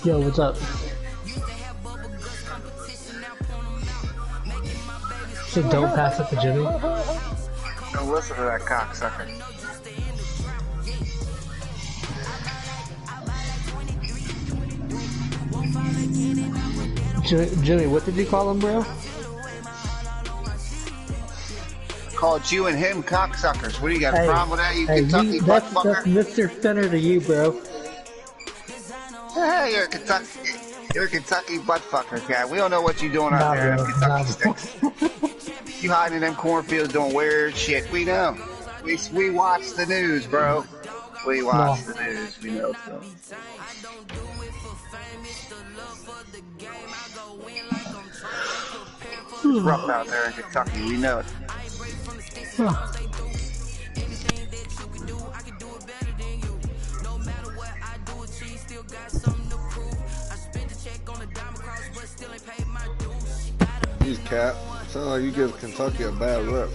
Yo, what's up? So don't pass it to Jimmy. Don't listen to that cocksucker. Jimmy, what did you call him, bro? Called you and him cocksuckers. What do you got a problem with that, you Kentucky that's buttfucker? That's Mr. Fenner to you, bro. Hey, you're a Kentucky buttfucker, guy. We don't know what you're doing out there in them Kentucky sticks. You hiding in them cornfields doing weird shit. We know. We watch the news, bro. We watch the news. We know so. It's rough out there in Kentucky. We know it. Huh. He's cap. Sounds like you give Kentucky a bad rep,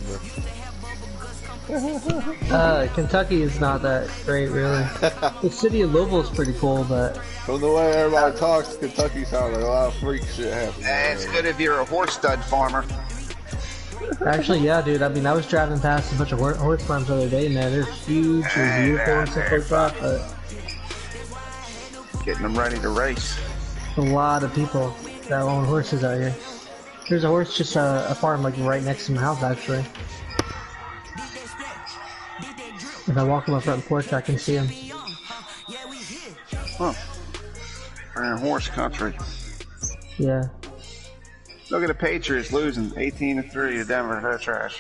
bro. Kentucky is not that great, really. The city of Louisville is pretty cool, but from the way everybody talks, Kentucky sounds like a lot of freak shit happening. It's good if you're a horse stud farmer. Actually, yeah, dude. I mean, I was driving past a bunch of horse farms the other day, man. They're huge and beautiful and stuff like that, but getting them ready to race. A lot of people that own horses out here. There's a horse just a farm like right next to my house, actually. If I walk on my front porch, I can see him. Huh. We're in horse country. Yeah. Look at the Patriots losing 18-3 to Denver. They're trash.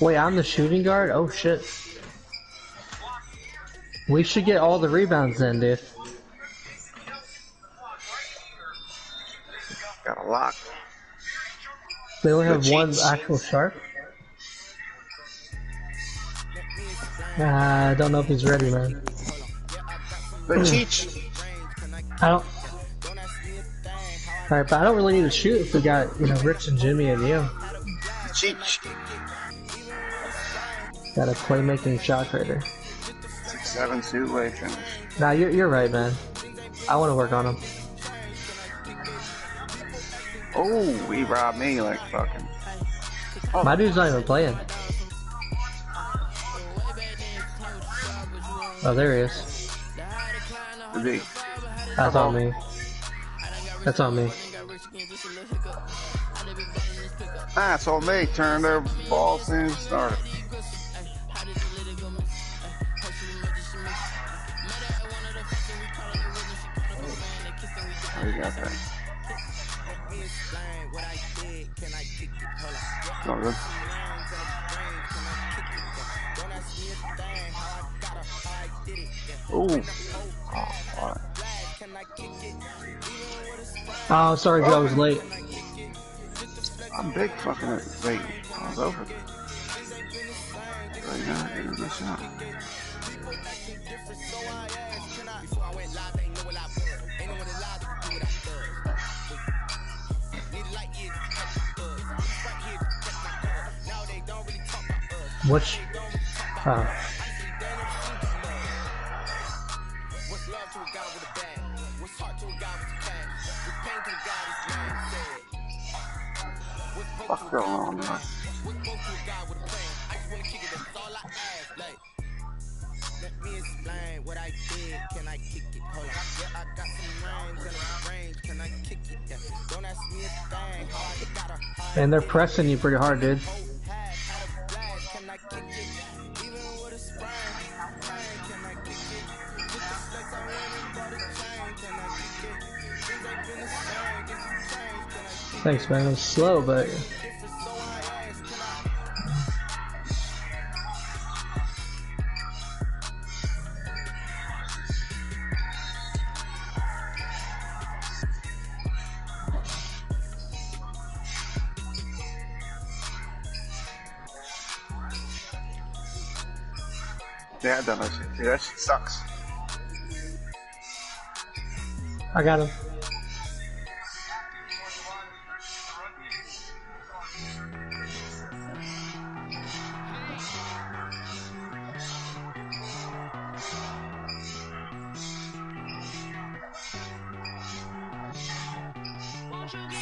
Wait, I'm the shooting guard? Oh shit. We should get all the rebounds then, dude. Got a lock. They only have one actual sharp? I don't know if he's ready, man. The Cheech. I don't. Alright, but I don't really need to shoot if we got, you know, Rich and Jimmy and you. Cheech. Got a playmaking shot creator. 6'7" two-way finish. Nah, you're right, man. I want to work on him. Oh, he robbed me like fucking. Oh. My dude's not even playing. Oh, there he is. That's on me. That's on me. That's on me. Turn their balls in and started. Oh, you got that. Not good. Ooh. Oh, oh, sorry, Joe, I was late. I'm big fucking late. I was over. Right now, getting a good shot. Which? Oh. What's going on, man? And they're pressing you pretty hard, dude. Thanks, man. It was slow, but yeah, I've done that shit. Dude, that shit sucks. I got him.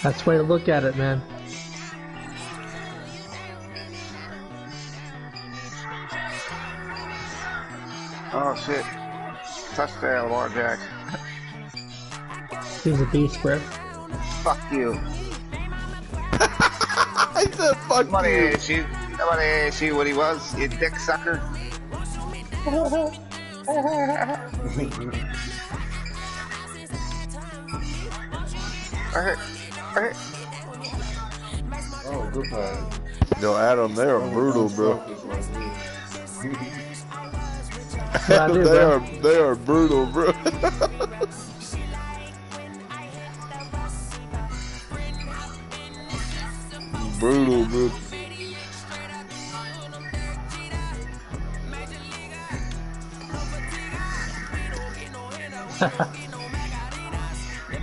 That's the way to look at it, man. Oh shit. Touchdown, Lamar Jackson. He's a beast, bro. Fuck you. I said fuck Nobody you. asked you. Nobody asked you what he was, you dick sucker. Oh, good pass. Yo, Adam, they are brutal, bro. What I do, bro? They are brutal, bro. Brutal, bro.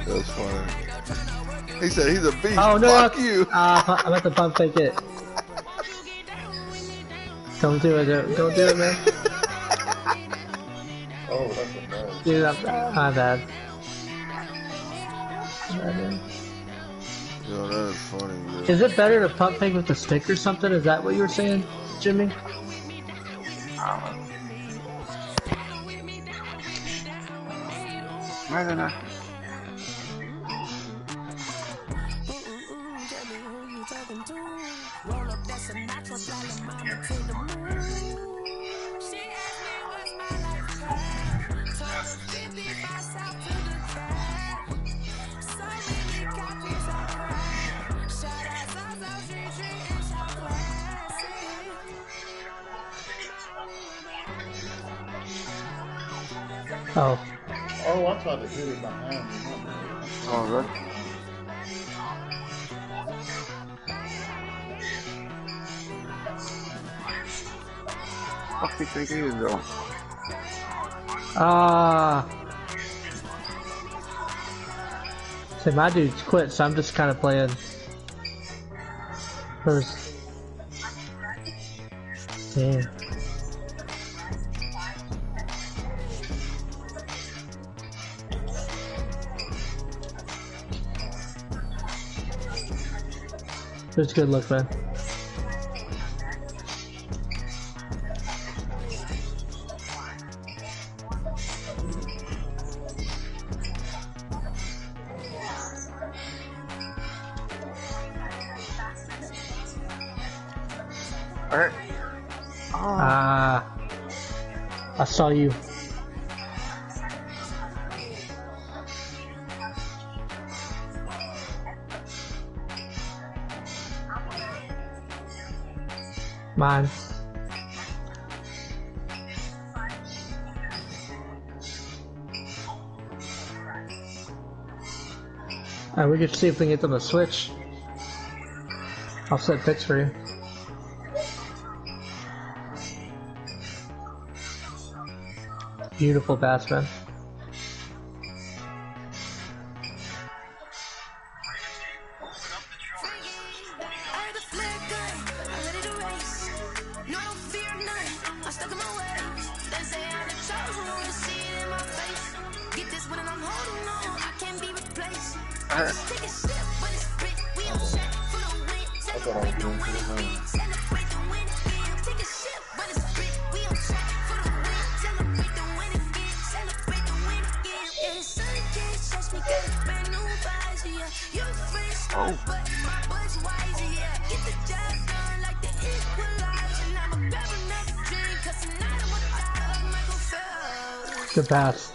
That's funny. He said he's a beast. Oh no! Fuck you. I'm at the pump fake it. Don't do it, don't do it, man. Oh, that's a bad. Dude, my bad. Yo, that is funny, bro. Is it better to pump fake with the stick or something? Is that what you were saying, Jimmy? I don't know. Oh. Oh, I tried to hit it behind me. Oh, good. Fuck you think he is though? See, my dude's quit, so I'm just kind of playing. First. Damn. It's a good look, man. Alright. I saw you. Mine. Alright, we can see if we can get them to switch. I'll set picks for you. Beautiful pass, man. Good pass.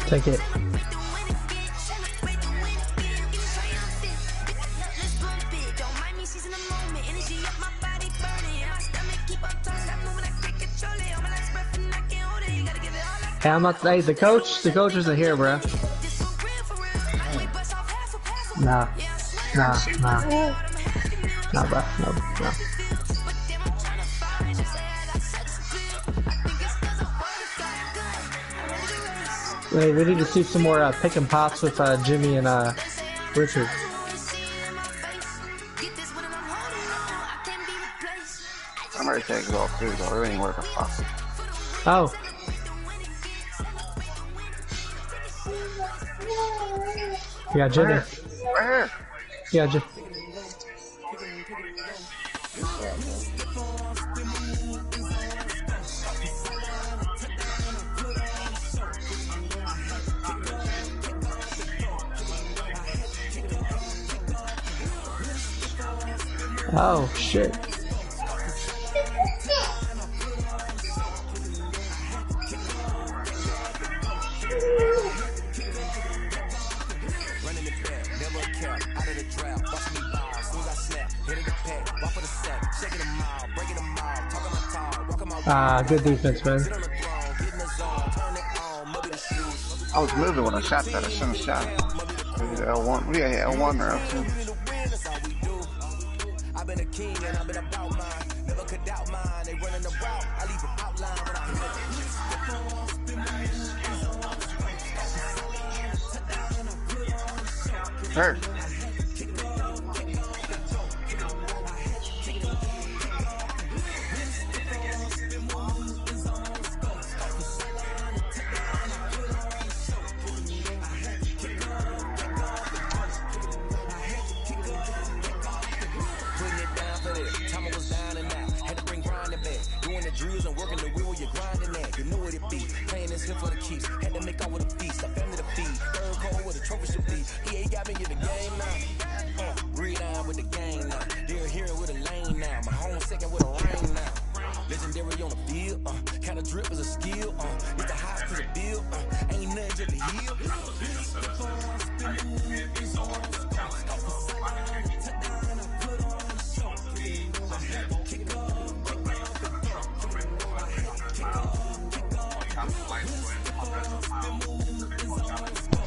Take it. Hey, I'm not. Hey, the coach isn't here, bro. Nah. Nah, nah. Nah, bro. No, no. Wait, we need to see some more pick and pops with Jimmy and Richard. I'm ready to take it off too, though. It ain't worth a fuck. Oh. Yeah, Jimmy. Right here. Yeah, Jimmy. Oh, shit. Good defense, man. I was moving when I shot that. I shouldn't have shot it. L1. We got L1 or L2. I've been a king and I've been about mine. Never could doubt mine. They running the route. I leave an outline when I hit it. Hurt.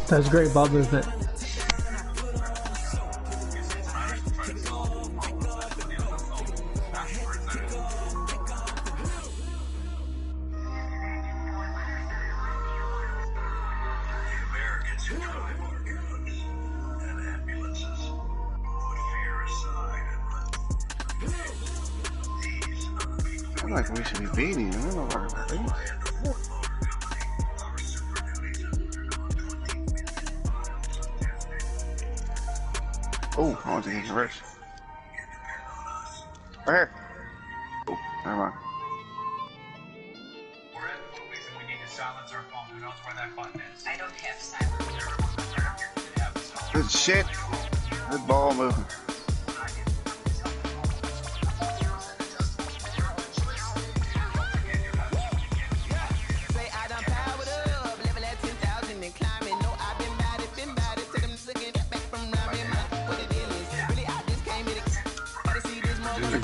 That was great ball movement. I feel like we should be beating him. I don't know why we're beating. Oh, I want to get reverse. Right here. Oh, never mind. We need to silence our phone. Who knows where that button is? I don't have silence. Good shit. Good ball moving.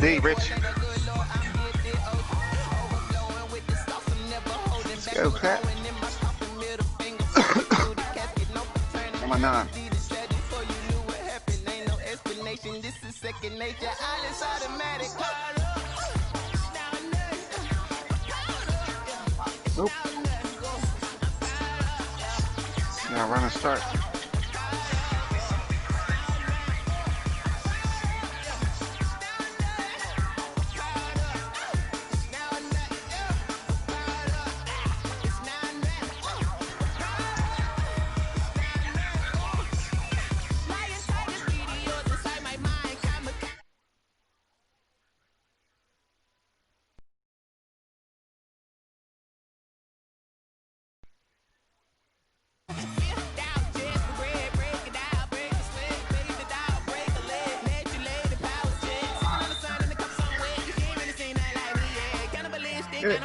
D, Rich. Let's go, Cat. Come on, nine. Nope. Now run and start.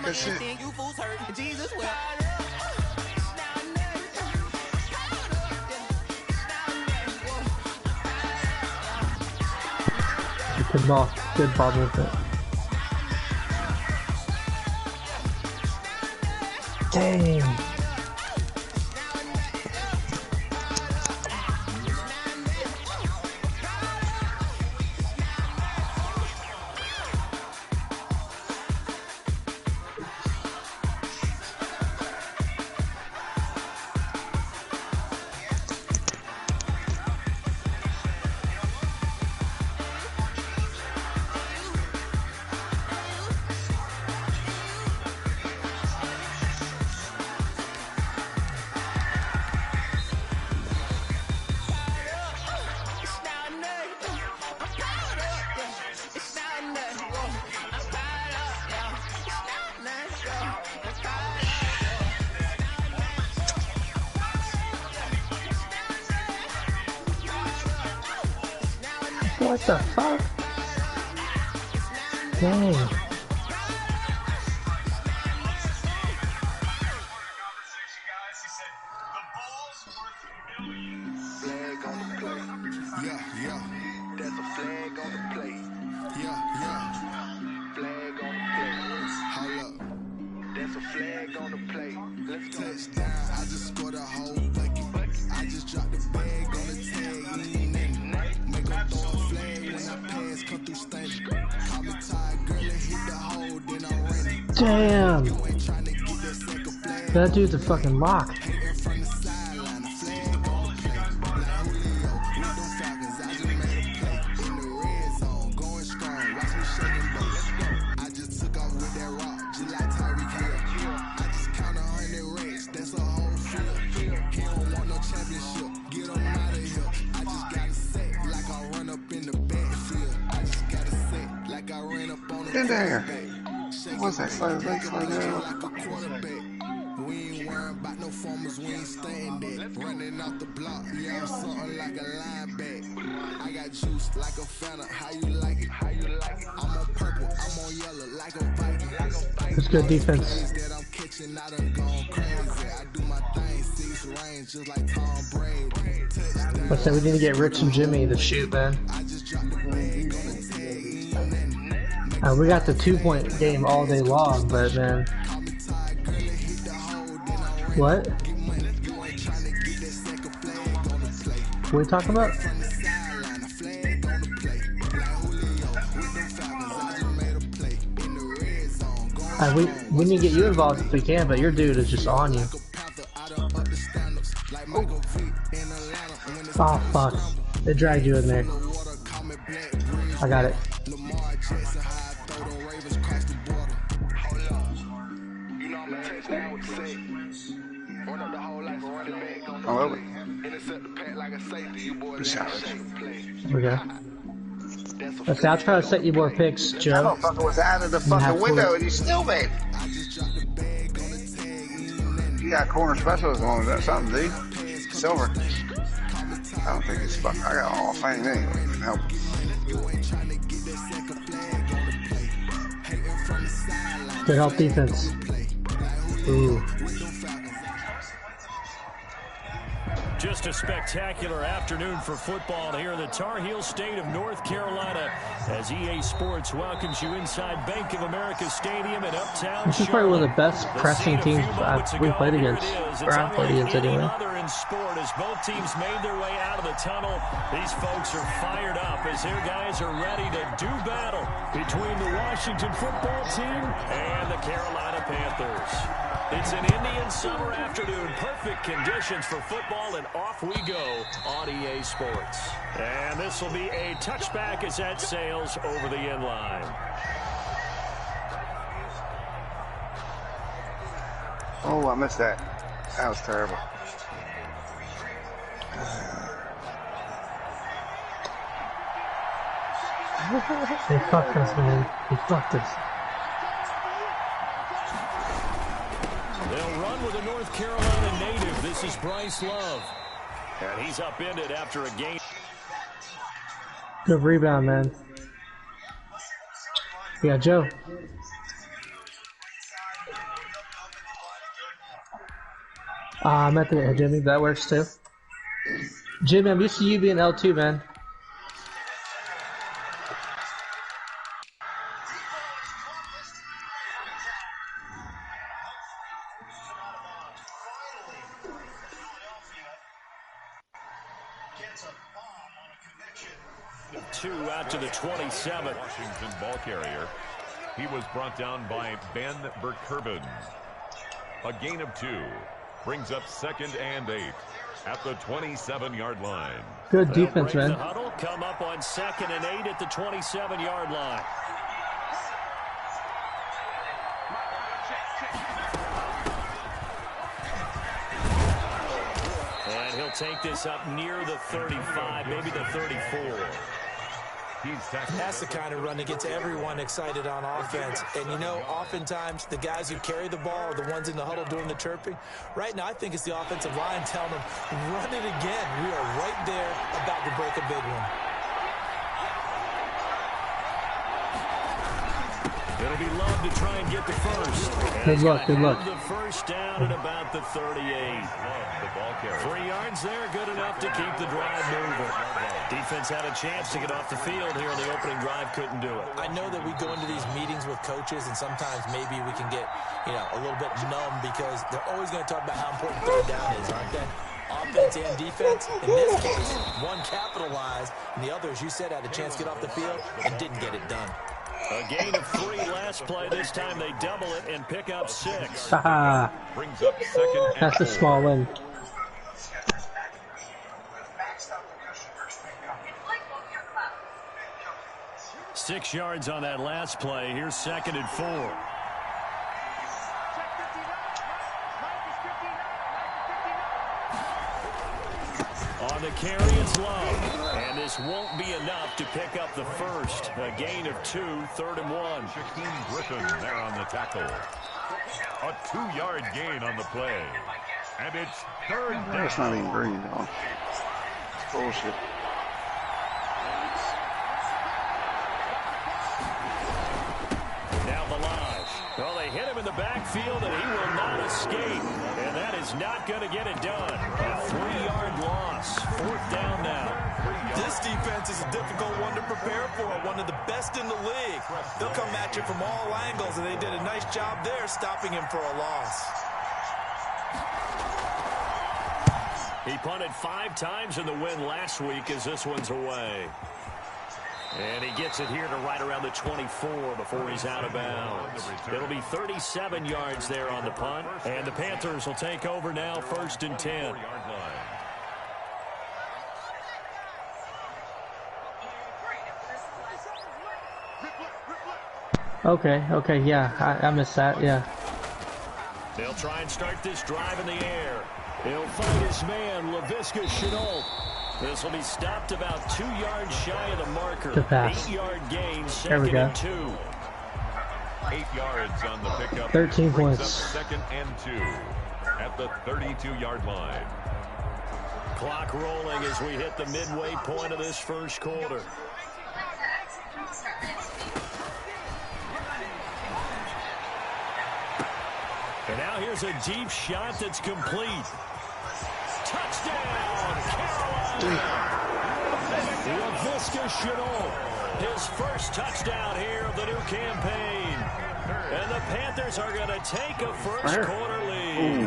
That's it. Good ball movement. Dang. What the fuck? Dang. Damn! That dude's a fucking lock. In there. What's that? Slide there. We ain't worrying about no formers, we ain't staying there. Running out the block, yeah, I'm something like a linebacker. I got juice like a Fanta, how you like it? I'm on purple, I'm on yellow like a Viking. That's good defense. That I'm catching, I done gone crazy. I do my thing, 6 range, just like Tom Brady. Let's say we need to get Rich and Jimmy to shoot, man. I just dropped the bag on the We got the 2-point game all day long, but man. What? What are you talking about? We need to get you involved if we can, but your dude is just on you. Oh fuck. They dragged you in there. I got it. Oh, Okay. Let's now try to set you more picks, that Joe. motherfucker was out of the fucking window and he still made it. You got corner specialist on that something, dude. Silver. I don't think it's fucking. I got all fame anyway. Help. Good help defense. Ooh. Just a spectacular afternoon for football here in the Tar Heel state of North Carolina as EA Sports welcomes you inside Bank of America Stadium in Uptown. This is probably one of the best pressing teams we've played against, or I've played against anyway. In sport, as both teams made their way out of the tunnel, these folks are fired up as their guys are ready to do battle between the Washington football team and the Carolina Panthers. It's an Indian summer afternoon, perfect conditions for football, and off we go on EA Sports. And this will be a touchback as that sails over the end line. Oh, I missed that. That was terrible. They fucked us, man. They fucked us. They'll run with a North Carolina native. This is Bryce Love. And he's upended after a game. Good rebound, man. Yeah, Joe. I'm at the Jimmy. That works too. Jimmy, I'm used to you being L2, man. Two out to the 27. Washington ball carrier. He was brought down by Ben Burkervin. A gain of 2. Brings up 2nd and 8 at the 27-yard line. Good defense, man. The huddle, come up on 2nd and 8 at the 27-yard line. And he'll take this up near the 35, maybe the 34. That's the kind of run that gets everyone excited on offense. And, you know, oftentimes the guys who carry the ball are the ones in the huddle doing the chirping. Right now, I think it's the offensive line telling them, run it again. We are right there about to break a big one. It'll be Love to try and get the first. Good luck, good luck. The first down at about the 38. The ball carrier. 3 yards there, good enough to keep the drive moving. Defense had a chance to get off the field here on the opening drive, couldn't do it. I know that we go into these meetings with coaches, and sometimes maybe we can get, a little bit numb because they're always going to talk about how important third down is, aren't they? Offense and defense. In this case, one capitalized, and the other, as you said, had a chance to get off the field and didn't get it done. A gain of 3 last play. This time they double it and pick up 6. Haha. Brings up second and That's a 4. small win. Six yards on that last play. Here's 2nd and 4. On the carry, it's Love. And this won't be enough to pick up the first. A gain of 2, 3rd and 1. Shaquem Griffin there on the tackle. A 2-yard gain on the play. And it's third down. That's not even green, though. It's bullshit. Now Balaj. Well, they hit him in the backfield, and he will not escape. And that is not going to get it done. A 3-yard loss. 4th down now. This defense is a difficult one to prepare for, one of the best in the league. They'll come at you from all angles, and they did a nice job there stopping him for a loss. He punted 5 times in the win last week as this one's away. And he gets it here to right around the 24 before he's out of bounds. It'll be 37 yards there on the punt. And the Panthers will take over now, 1st and 10. Okay, yeah, I missed that, yeah. They'll try and start this drive in the air. He'll find his man, Laviska Shenault. This will be stopped about 2 yards shy of the marker. Good pass. 8-yard gain, There we 2nd go. and 2. 8 yards on the pickup. 13 Brings points. up 2nd and 2 at the 32-yard line. Clock rolling as we hit the midway point of this first quarter. And now here's a deep shot that's complete. Touchdown, Carolina! Laviska Shenault, his first touchdown here of the new campaign. And the Panthers are going to take a first quarter lead.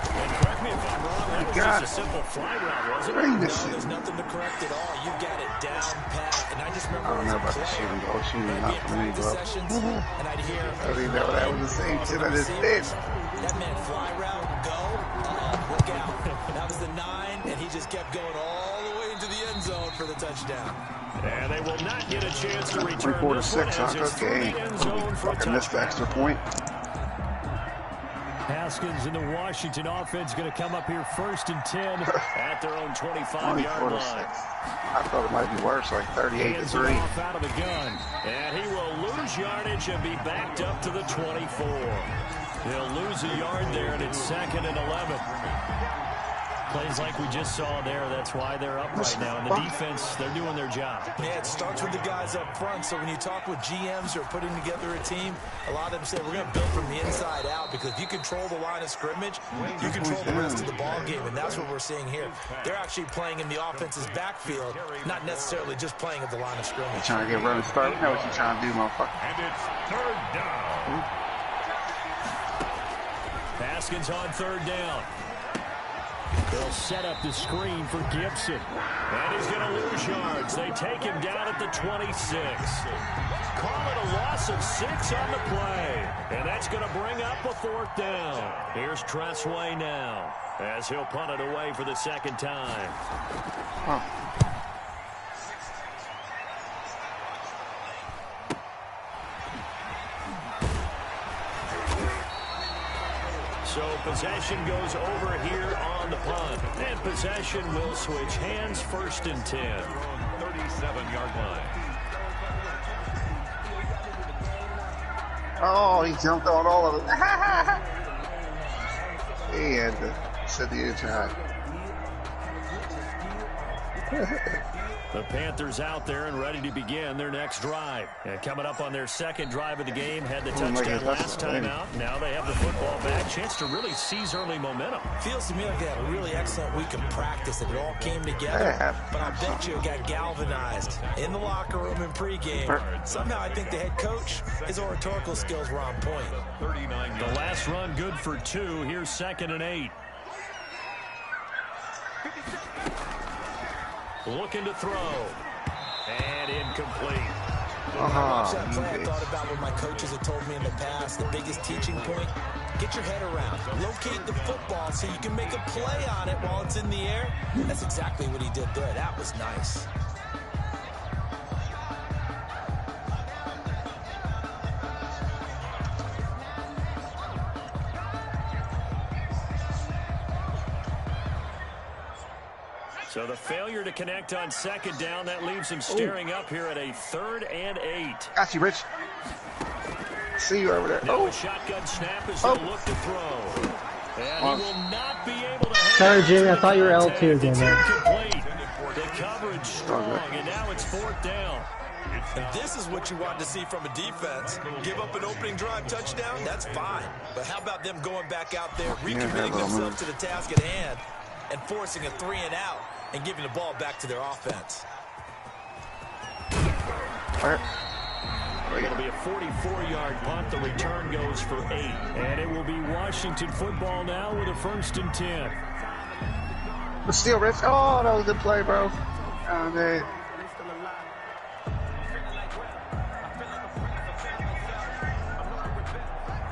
And correct me if I'm wrong, that was just a simple fly route, wasn't it? No, there's nothing to correct at all. You got it down pat. And I just remember as a player, I'd be at practice sessions, and I'd hear, I didn't know that was the same shit I just did. that man fly route, go, look out. That was the 9, and he just kept going all the way into the end zone for the touchdown. And they will not get a chance to return 3-4 to this one 6, huh? as it's through Okay. the end zone for a Fucking missed the touchdown. extra point. Haskins and the Washington offense going to come up here 1st and 10 at their own 24 25-yard to line. 6. I thought it might be worse, like 38 to Hands 3. it off out of the gun. And he will lose yardage and be backed up to the 24. He'll lose a yard there, and it's 2nd and 11. Plays like we just saw there. That's why they're up right now. And the defense, they're doing their job. Yeah, it starts with the guys up front. So when you talk with GMs who are putting together a team, a lot of them say we're going to build from the inside out, because if you control the line of scrimmage, you control the rest of the ball game, and that's what we're seeing here. They're actually playing in the offense's backfield, not necessarily just playing at the line of You scrimmage. trying to get running start? You know what you trying to do, motherfucker. And it's 3rd down. Haskins on 3rd down. They'll set up the screen for Gibson. And he's going to lose yards. They take him down at the 26. Call it a loss of 6 on the play. And that's going to bring up a 4th down. Here's Tressway now as he'll punt it away for the 2nd time. Huh. So possession goes over here on the punt. And possession will switch hands, 1st and 10. 37-yard line. Oh, he jumped on all of it. He had to set the inside. The Panthers out there and ready to begin their next drive. And coming up on their second drive of the game, had the touchdown last time out. Now they have the football back. Chance to really seize early momentum. Feels to me like they had a really excellent week of practice and it all came together. But I'll bet you it got galvanized in the locker room in pregame. Somehow I think the head coach, his oratorical skills were on point. The last run good for 2. Here's 2nd and 8. Looking to throw. And incomplete. That play I thought about what my coaches have told me in the past. The biggest teaching point, get your head around. Locate the football so you can make a play on it while it's in the air. That's exactly what he did there. That was nice. So the failure to connect on 2nd down, that leaves him staring up here at a 3rd and 8. Got you, Rich. See you over there. Now a shotgun snap as he'll look to throw. And he will not be able to... Sorry, Jimmy, I thought you were L2 again, man. The coverage strong, and now it's 4th down. And this is what you want to see from a defense. Give up an opening drive touchdown, that's fine. But how about them going back out there, recommitting themselves to the task at hand, and forcing a 3 and out, and giving the ball back to their offense. It'll be a 44-yard punt. The return goes for 8. And it will be Washington football now with a 1st and 10. But still, Rich. Oh, that was a good play, bro. Oh, man.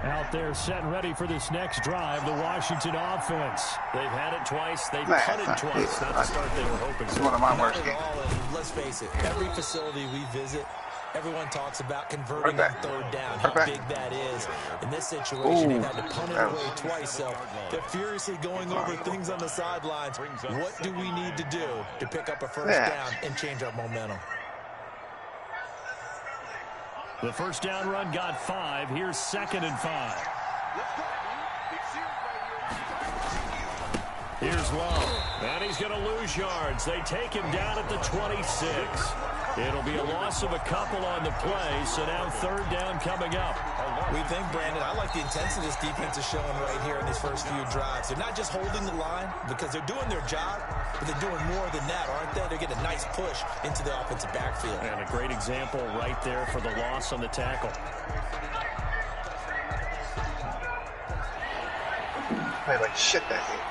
Out there set and ready for this next drive, the Washington offense. They've had it twice. They've punted twice. Not the start they were hoping for. One of my worst games. Let's face it, every facility we visit, everyone talks about converting on 3rd down, how big that is. In this situation, they've had to punt it away twice, so they're furiously going over things on the sidelines. What do we need to do to pick up a 1st down and change our momentum? The 1st down run got 5. Here's 2nd and 5. Here's Lowe. And he's going to lose yards. They take him down at the 26. It'll be a loss of a couple on the play, so now 3rd down coming up. We think, Brandon, I like the intensity this defense is showing right here in these first few drives. They're not just holding the line because they're doing their job, but they're doing more than that, aren't they? They're getting a nice push into the offensive backfield. And a great example right there for the loss on the tackle. Play like shit that game.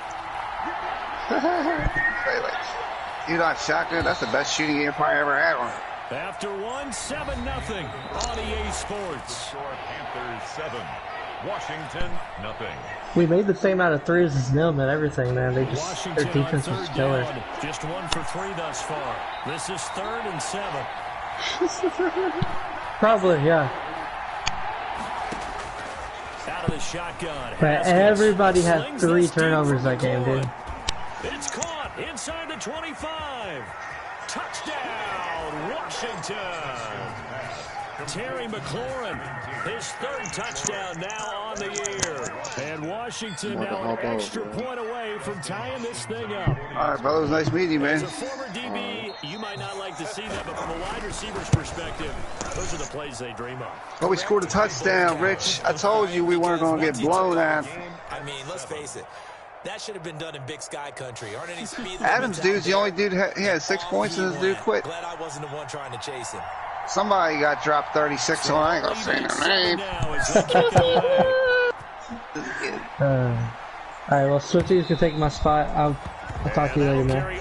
Play like shit. You not shotgun? That's the best shooting game I ever had on. After 1, 7-0 on EA Sports. Panthers 7, Washington nothing. We made the same out of 3s as them and everything, man. They just their defense was killer. Just 1 for 3 thus far. This is 3rd and 7. Probably, yeah. Out of the shotgun. But everybody had 3 turnovers that game, dude. It's caught inside the 25. Touchdown, Washington. Terry McLaurin, his 3rd touchdown now on the year. And Washington now an extra point away from tying this thing up. All right, brother, it was nice meeting you, man. As a former DB, you might not like to see that, but from a wide receiver's perspective, those are the plays they dream of. Oh, we scored a touchdown, Rich. I told you we weren't going to get blown out. I mean, let's face it. That should have been done in Big Sky country. Aren't any speed Adams, dude's the only dude. He had 6 points and this dude quit. Glad I wasn't the one trying to chase him. Somebody got dropped 36, so I ain't gonna say their name. Alright, well, Swifties can take my spot. I'll talk to you later, man.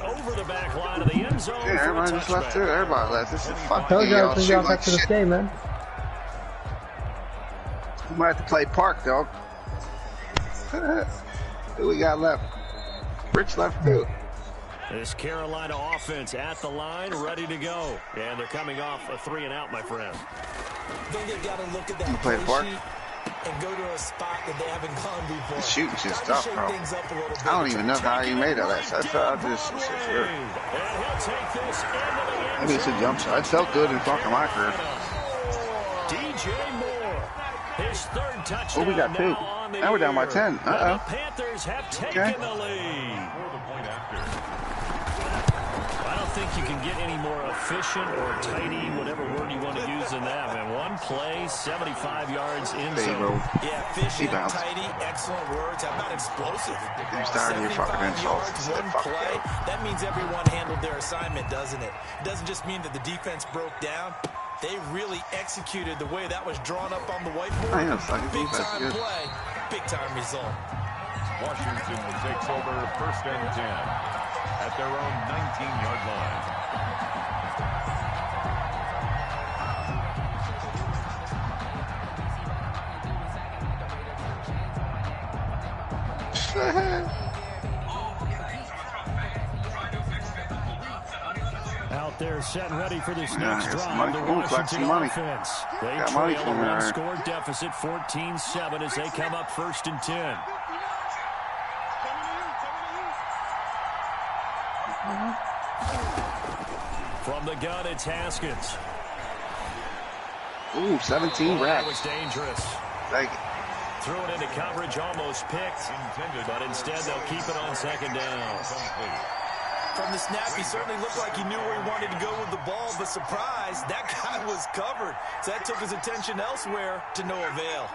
Yeah, everybody just left too. Everybody left. This is fucking Told you I was shoot gonna like back to this shit. game, man. We might have to play park, dog. Who we got left? Rich left too. This Carolina offense at the line, ready to go. And they're coming off a 3 and out, my friend. Then you got to look at that play park and go to a spot that they haven't gone before. The shooting's just tough, bro. I don't even know how he made all that. That's how I just sure. Maybe it's a jump shot. It felt good in fucking my career. DJ Moore, his 3rd touchdown. Oh, we got 2. Now we're down by 10. The Panthers have taken the lead. I don't think you can get any more efficient or tidy, whatever word you want to use in that, man. One play, 75 yards in zone. Yeah, efficient, tidy, excellent words. How about explosive? You're starting your fucking insults. One play, that means everyone handled their assignment, doesn't it? It doesn't just mean that the defense broke down. They really executed the way that was drawn up on the whiteboard. Big-time play, big-time result. Washington takes over 1st and 10 at their own 19-yard line. Out there set and ready for this next drive. The Washington offense. They trail a one-score deficit, 14-7 as they come up 1st and 10. From the gun, it's Haskins. Ooh, 17 reps. That was dangerous. Thank you. Threw it into coverage, almost picked, but instead they'll keep it on 2nd down. From the snap, he certainly looked like he knew where he wanted to go with the ball, but surprise, that guy was covered. So that took his attention elsewhere to no avail.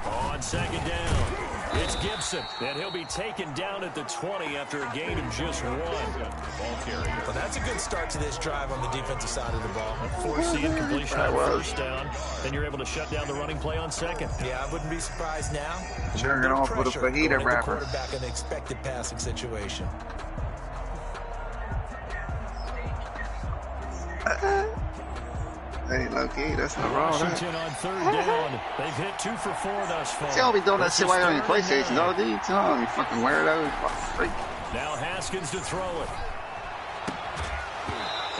On 2nd down, it's Gibson, and he'll be taken down at the 20 after a gain of just 1. Ball carrier. Well, that's a good start to this drive on the defensive side of the ball. Force the incompletion on 1st down, and you're able to shut down the running play on 2nd. Yeah, I wouldn't be surprised now. Jerking off with a fajita wrapper. Quarterback in an expected passing situation. Hey, low-key, that's not wrong. Washington on 3rd down. They've hit 2 for 4 thus far. See, I'll be doing that shit while you're on your PlayStation, though, dude. Tell me, you fucking weirdo. Fucking freak. Now Haskins to throw it.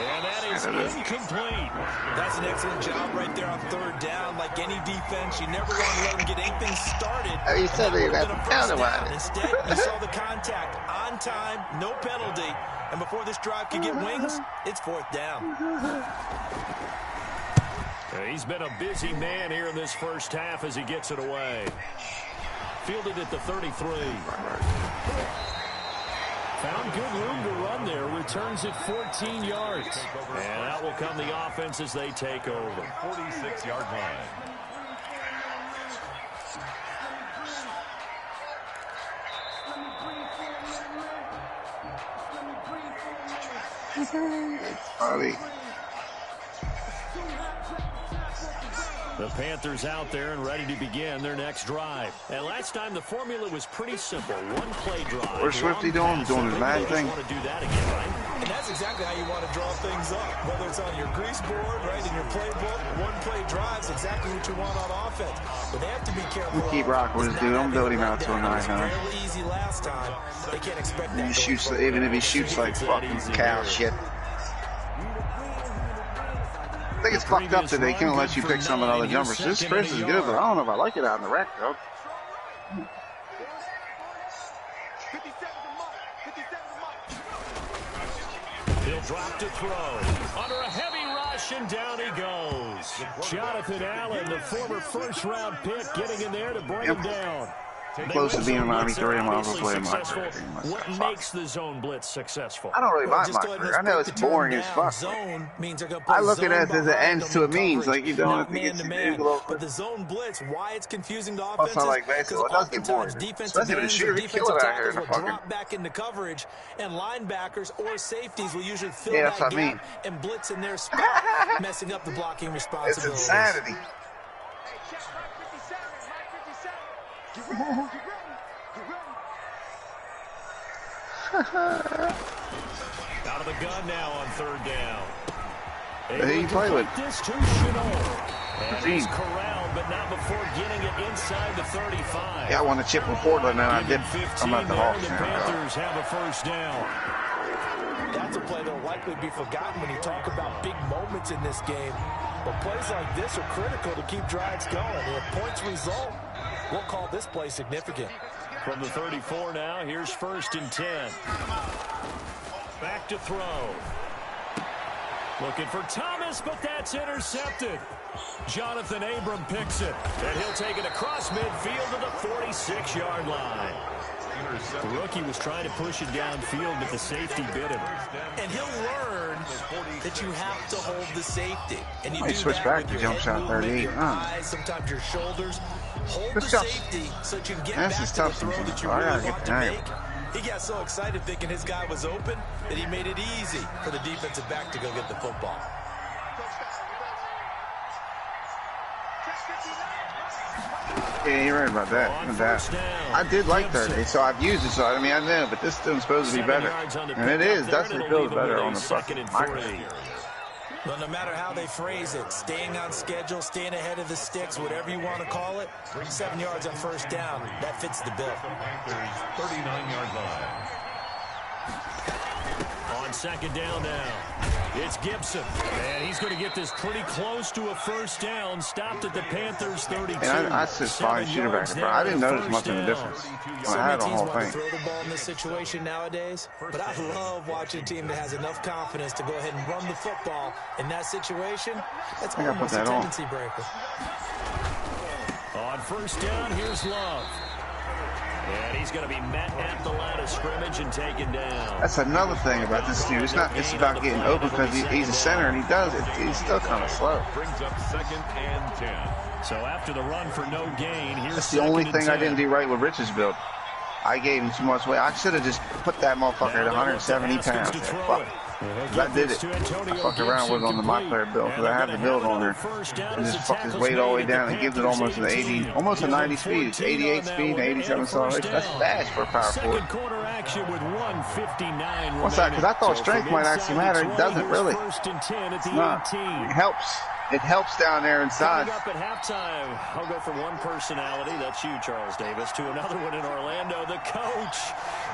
And that is incomplete. That's an excellent job right there on 3rd down. Like any defense, you never want to let them get anything started. Oh, you said they got down. Instead, you saw the contact on time, no penalty. And before this drive could get wings, it's 4th down. He's been a busy man here in this first half as he gets it away. Fielded at the 33. Found good room to run there. Returns at 14 yards. And that will come the offense as they take over. 46-yard line. It's funny. The Panthers out there and ready to begin their next drive. And last time the formula was pretty simple. One play drive. Where's Swifty doing? Doing his Madden thing? Want to do that again, right? And that's exactly how you want to draw things up. Whether it's on your grease board, right, in your playbook, one play drives exactly what you want on offense. But they have to be careful. Keep rocking with this dude. I'm building him out to a 900. Easy last time. They can't expect that. He shoots, even if he shoots like fucking cow shit. I think it's fucked up that they can't let you pick some of the other jumpers. This Chris is good, but I don't know if I like it out in the rack, though. He'll drop to throw. Under a heavy rush, and down he goes. Jonathan Allen, the former first-round pick, getting in there to bring him down. Close to being an Army 30 miles away. What makes the zone blitz successful? I don't really mind my career. I know it's boring as fuck. I look at it as an ends to a means, like you don't have to get to but the zone blitz, why it's confusing to offenses? I like baseball. It does get boring. Especially the shooter, they kill it out here in the fucking. Drop back into coverage, and linebackers or safeties will usually fill that gap and blitz in their spot, messing up the blocking responsibilities. It's insanity. Out of the gun now on 3rd down. Who you play with? This to and he's corralled, but not before getting it inside the 35. Yeah, I won the chip with Portland, and I did. I'm at the Hawks. The Panthers have a 1st down. That's a play that'll likely be forgotten when you talk about big moments in this game. But plays like this are critical to keep drives going. If points result, we'll call this play significant. From the 34 now, here's 1st and 10. Back to throw. Looking for Thomas, but that's intercepted. Jonathan Abram picks it, and he'll take it across midfield to the 46-yard line. The rookie was trying to push it downfield, but the safety bit him. And he'll learn that you have to hold the safety. And you do switch that back with to your jump head shot movement, 38. your eyes, sometimes your shoulders. Hold Let's the go. safety so that you can get This back is to the tough throw sometimes. that you I really gotta want get to behind make. He got so excited thinking his guy was open that he made it easy for the defensive back to go get the football. Yeah, you're right about that. I did like third day, so I've used it, so I mean, I know, but this still supposed to be better. And it is, definitely feels better on the fucking microphone. Well, no matter how they phrase it, staying on schedule, staying ahead of the sticks, whatever you want to call it, 7 yards on first down, that fits the bill. 39-yard line. On second down now, it's Gibson. And he's going to get this pretty close to a first down. Stopped at the Panthers 32. And I just find shooter back in front. I didn't notice much of a difference. So I had many the teams whole want to thing. throw the ball in this situation nowadays, but I love watching a team that has enough confidence to go ahead and run the football in that situation. That's I gotta put almost a that on. tendency breaker. On first down, here's Love. And he's going to be met at the line of scrimmage and taken down. That's another thing about this dude. It's not just about getting open because he's a center and he does it. He's still kind of slow. Brings up 2nd and 10. So after the run for no gain, here's That's the only 2nd and thing I 10. didn't do right with Rich's build. I gave him too much weight. I should have just put that motherfucker at 170 pounds. Fuck. I did it. I fucked around with it on the my player build because I have the build on there. And just fucked his weight all the way down and gives it almost an 80, almost a 90 speed. It's 88 speed and 87 acceleration. That's fast for a power forward. Second quarter action with 1:59 What's that? Because I thought strength might actually matter. It doesn't really. First and 10 at the It's not. 18. It helps. It helps down there inside. Coming up at halftime, I'll go from one personality, that's you, Charles Davis, to another one in Orlando, the coach.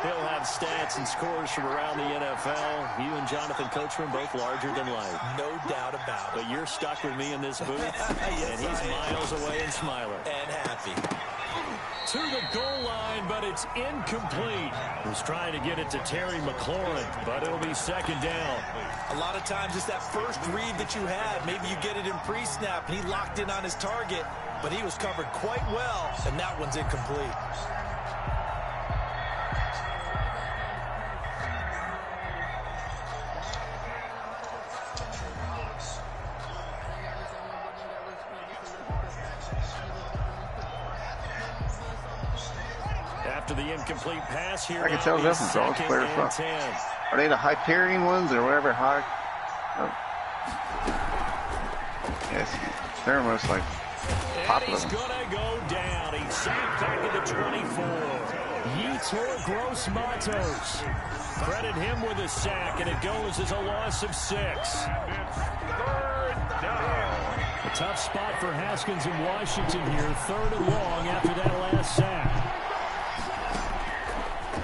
He'll have stats and scores from around the NFL. You and Jonathan Coachman both larger than life. No doubt about it. But you're stuck with me in this booth, Yes, and he's miles away and smiling. And happy. To the goal line, but it's incomplete. He's trying to get it to Terry McLaurin, but it'll be second down. A lot of times it's that first read that you had. Maybe you get it in pre-snap, and he locked in on his target, but he was covered quite well, and that one's incomplete. After the incomplete pass here, I can tell the difference. All those players fuck. Are they the Hyperion ones or whatever? High? Oh. Yes, they're almost like popular. And he's gonna go down. He's sacked back at the 24. Yetur Gross Matos. Credit him with a sack, and it goes as a loss of 6. A tough spot for Haskins in Washington here. 3rd and long after that last sack.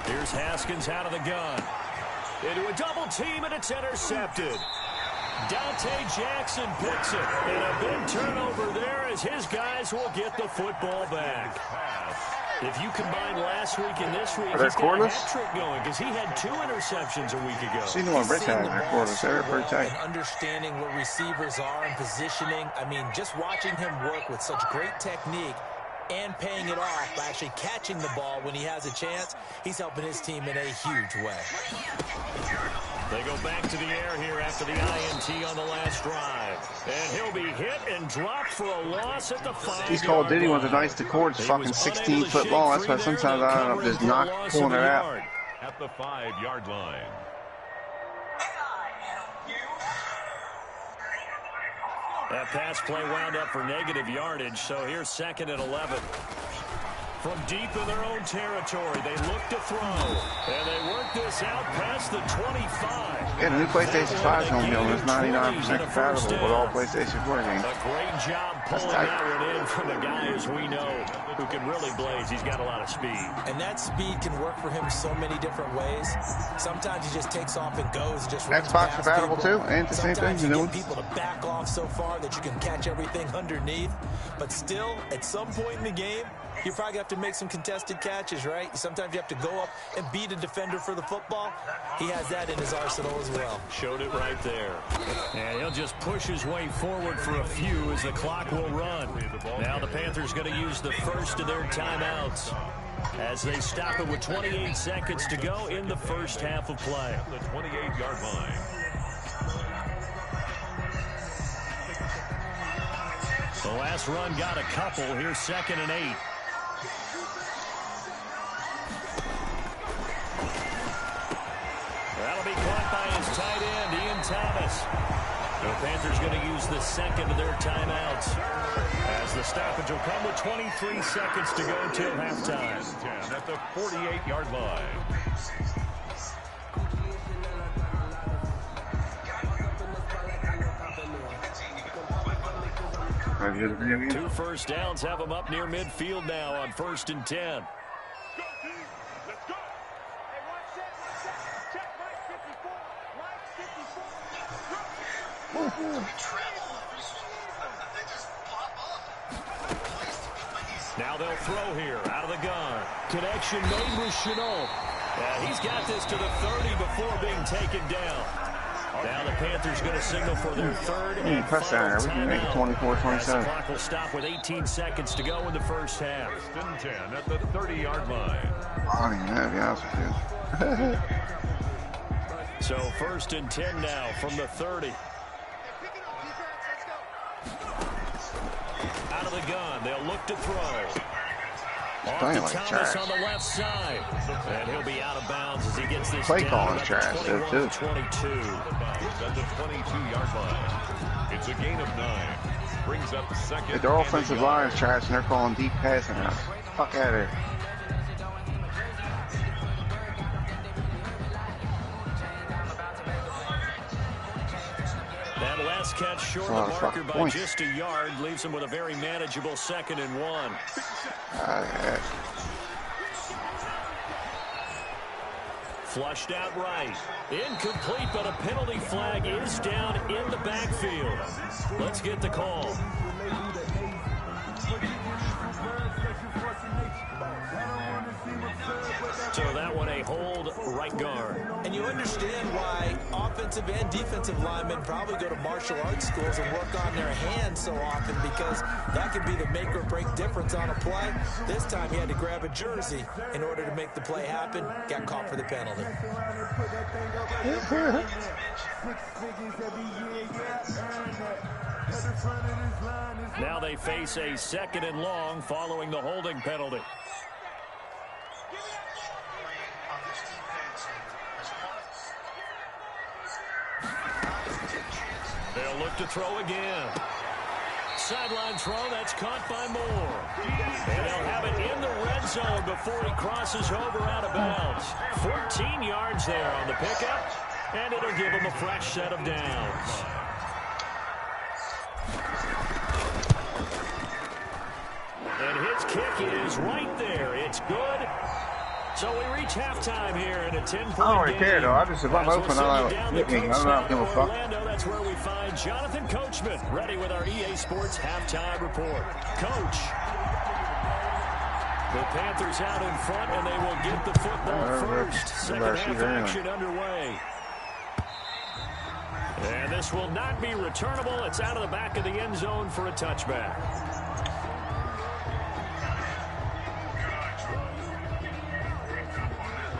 Here's Haskins out of the gun. Into a double team, and it's intercepted. Dante Jackson picks it. And a big turnover there as his guys will get the football back. If you combine last week and this week, he's got a hat trick going because he had 2 interceptions a week ago. Seen the one Rich had in their quarters. They were pretty tight. And understanding where receivers are and positioning. I mean, just watching him work with such great technique and paying it off by actually catching the ball when he has a chance, he's helping his team in a huge way. They go back to the air here after the INT on the last drive. And he'll be hit and dropped for a loss at the 5. These Call of Duty ones are nice. The cord's fucking 16 foot long. That's why sometimes I don't know, just not pulling it out. At the 5-yard line. That pass play wound up for negative yardage, so here's 2nd and 11. From deep in their own territory, they look to throw, and they work this out past the 25. Yeah, the new PlayStation 5 is going to be almost 99% compatible with all PlayStation 4 games. A great job pulling that one in from a guy, as we know, who can really blaze. He's got a lot of speed. And that speed can work for him so many different ways. Sometimes he just takes off and goes. Just Xbox compatible too? And the same thing? Sometimes you get people to back off so far that you can catch everything underneath. But still, at some point in the game, you probably have to make some contested catches, right? Sometimes you have to go up and beat a defender for the football. He has that in his arsenal as well. Showed it right there. And he'll just push his way forward for a few as the clock will run. Now the Panthers going to use the first of their timeouts as they stop it with 28 seconds to go in the first half of play. The 28-yard line. The last run got a couple. Here's 2nd and 8. That'll be caught by his tight end, Ian Thomas. The Panthers going to use the second of their timeouts as the stoppage will come with 23 seconds to go till halftime. At the 48-yard line. Two first downs have them up near midfield now on 1st and 10. Now they'll throw here out of the gun. Connection made with Chenault. He's got this to the 30 before being taken down. Now the Panthers going to signal for their third and final timeout. 24-27. The clock will stop with 18 seconds to go in the first half. 1st and 10 at the 30-yard line. I don't even know, to be honest with you. So 1st and 10 now from the 30. Out of the gun, they'll look to throw. Off to Thomas on the left side. And he'll be out of bounds as he gets this play down calling trash, though, too. 22. At the 22-yard line. It's a gain of 9. Brings up 2nd. Their offensive line is trash, and they're calling deep passing out. Fuck out of here. That last catch short of the marker by just a yard leaves him with a very manageable 2nd and 1. Flushed out right. Incomplete, but a penalty flag is down in the backfield. Let's get the call. So that one a hold right guard. And you understand why offensive and defensive linemen probably go to martial arts schools and work on their hands so often, because that can be the make or break difference on a play. This time he had to grab a jersey in order to make the play happen. Got caught for the penalty. Now they face a 2nd and long following the holding penalty. They'll look to throw again. Sideline throw, that's caught by Moore. And they'll have it in the red zone before he crosses over out of bounds. 14 yards there on the pickup, and it'll give him a fresh set of downs. And his kick is right there. It's good. So we reach halftime here in a 10-point game. I don't really care, though. I just, if I'm open, I don't give a fuck. Orlando, that's where we find Jonathan Coachman, ready with our EA Sports halftime report. Coach. The Panthers out in front, and they will get the football first. Second half action underway. And this will not be returnable. It's out of the back of the end zone for a touchback.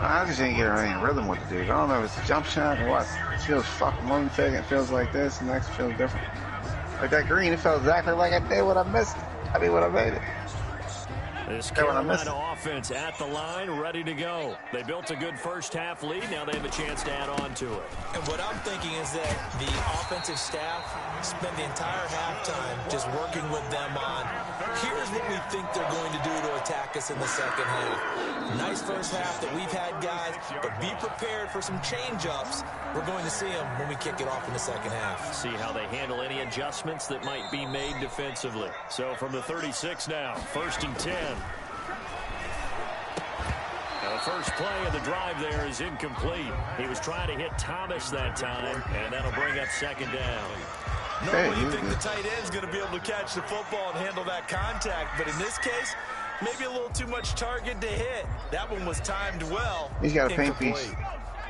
I just ain't getting any rhythm with the dude. I don't know if it's a jump shot or what. It feels fucking one second, it feels like this, and the next feels different. Like that green, it felt exactly like I did when I missed it. I mean, when I made it. This Carolina offense at the line, ready to go. They built a good first half lead. Now they have a chance to add on to it. And what I'm thinking is that the offensive staff spent the entire halftime just working with them on, here's what we think they're going to do to attack us in the second half. Nice first half that we've had, guys, but be prepared for some change-ups. We're going to see them when we kick it off in the second half. See how they handle any adjustments that might be made defensively. So from the 36 now, 1st and 10. Now the first play of the drive there is incomplete. He was trying to hit Thomas that time, and that'll bring up 2nd down. Normally you think the tight end's going to be able to catch the football and handle that contact, but in this case, Maybe a little too much target to hit. That one was timed well. He's got a paint piece.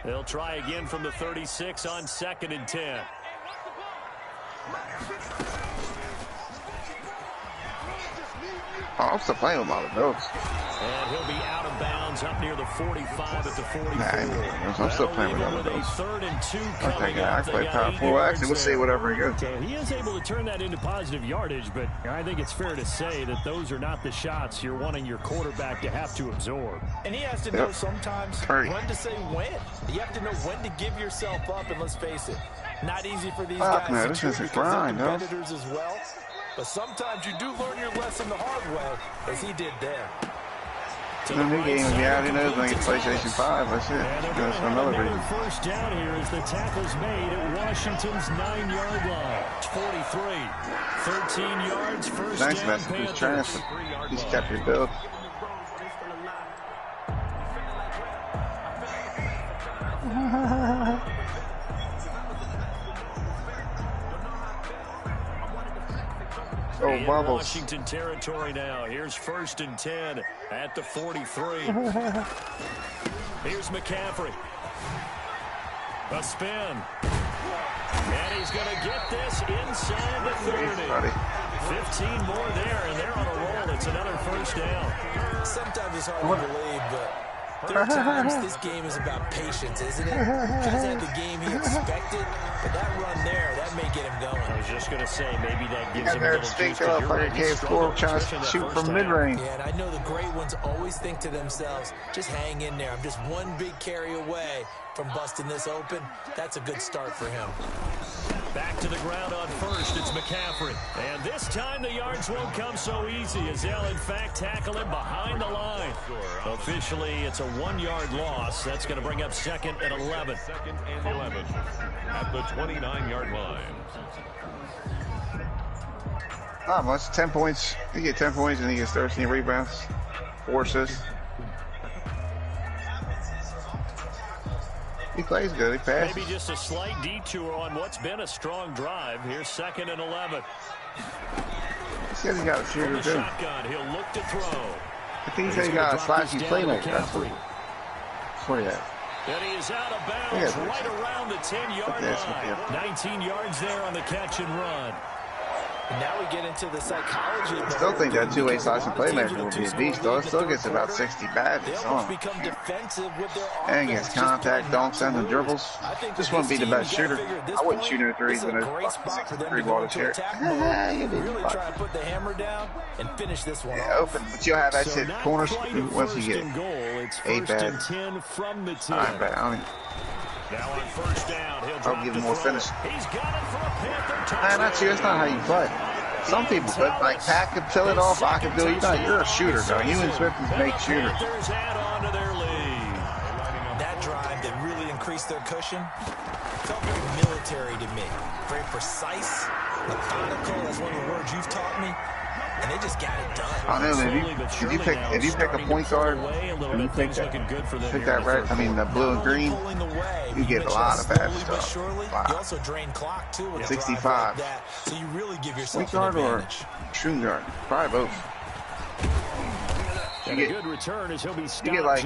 They'll try again from the 36 on 2nd and 10. Oh, I'm still playing with my adults. And he'll be out of bounds up near the 45 at the 44. Nah, I'm still playing with my adults. 3rd and 2 coming up. I play power forward. Actually, we'll see whatever he goes. So he is able to turn that into positive yardage, but I think it's fair to say that those are not the shots you're wanting your quarterback to have to absorb. And he has to know sometimes when to say when. You have to know when to give yourself up, and let's face it, not easy for these guys man, to this do is a because grind, they're competitors as well. But sometimes you do learn your lesson the hard way, as he did there. The new game will be out. Who knows when I get PlayStation 5? That's it. That's another reason. First down here as the tackle's made at Washington's 9-yard line. 43, 13 yards, first Nice down, message. He's transferred. He's kept your build. Oh, bubbles. Washington territory now. Here's 1st and 10 at the 43. Here's McCaffrey. A spin. And he's going to get this inside the 30. 15 more there, and they're on a roll. It's another first down. Sometimes it's hard to believe, but there are times this game is about patience, isn't it? Hasn't had the game he expected, but that run there, that may get him going. I was just going to say, maybe that gives him a little juice. Like a PS4 trying to shoot from mid-range. Yeah, and I know the great ones always think to themselves, just hang in there. I'm just one big carry away from busting this open. That's a good start for him. Back to the ground on first, it's McCaffrey. And this time the yards won't come so easy as they'll in fact tackle him behind the line. Officially, it's a 1-yard loss. That's going to bring up 2nd and 11. 2nd and 11 at the 29-yard line. Not much. 10 points. You get 10 points and he gets 13 rebounds. 4 assists. He plays good. He passes. Maybe just a slight detour on what's been a strong drive. Here's 2nd and 11. He says he got a shooter too. Shotgun, he'll look to throw. I think he said he got a slashy playmaker. That's what he had. And he is out of bounds right around the 10-yard line. 19 yards there on the catch and run. And now we get into the psychology. I still think that two-way slashy playmaker will be a beast, though. It still gets about 60 badges on him. And gets contact, dunks, and the dribbles. Just wouldn't be the best shooter. I wouldn't shoot no threes in a 63 ball this year. Really try to put the hammer down and finish this one off. Open, but you'll have that shit corners once you get 8 bad. 10 from the 10. 9 bad. I mean, now on first down, I'll give him more finish. He's got it for a Panther Nah, not you. That's not how you play. Some people could. Like, Pat could fill it off. I could do it. You're a shooter, though. You and Swift is make shooters. That drive that really increased their cushion felt very military to me. Very precise, methodical. That's one of the words you've taught me. And they just got it done. I know, if you pick a point guard, and you pick that red, I mean the blue and green, you get a lot of bad stuff. You also drain clock too with 65. So you really give yourself point guard or shooting guard, probably both. You get like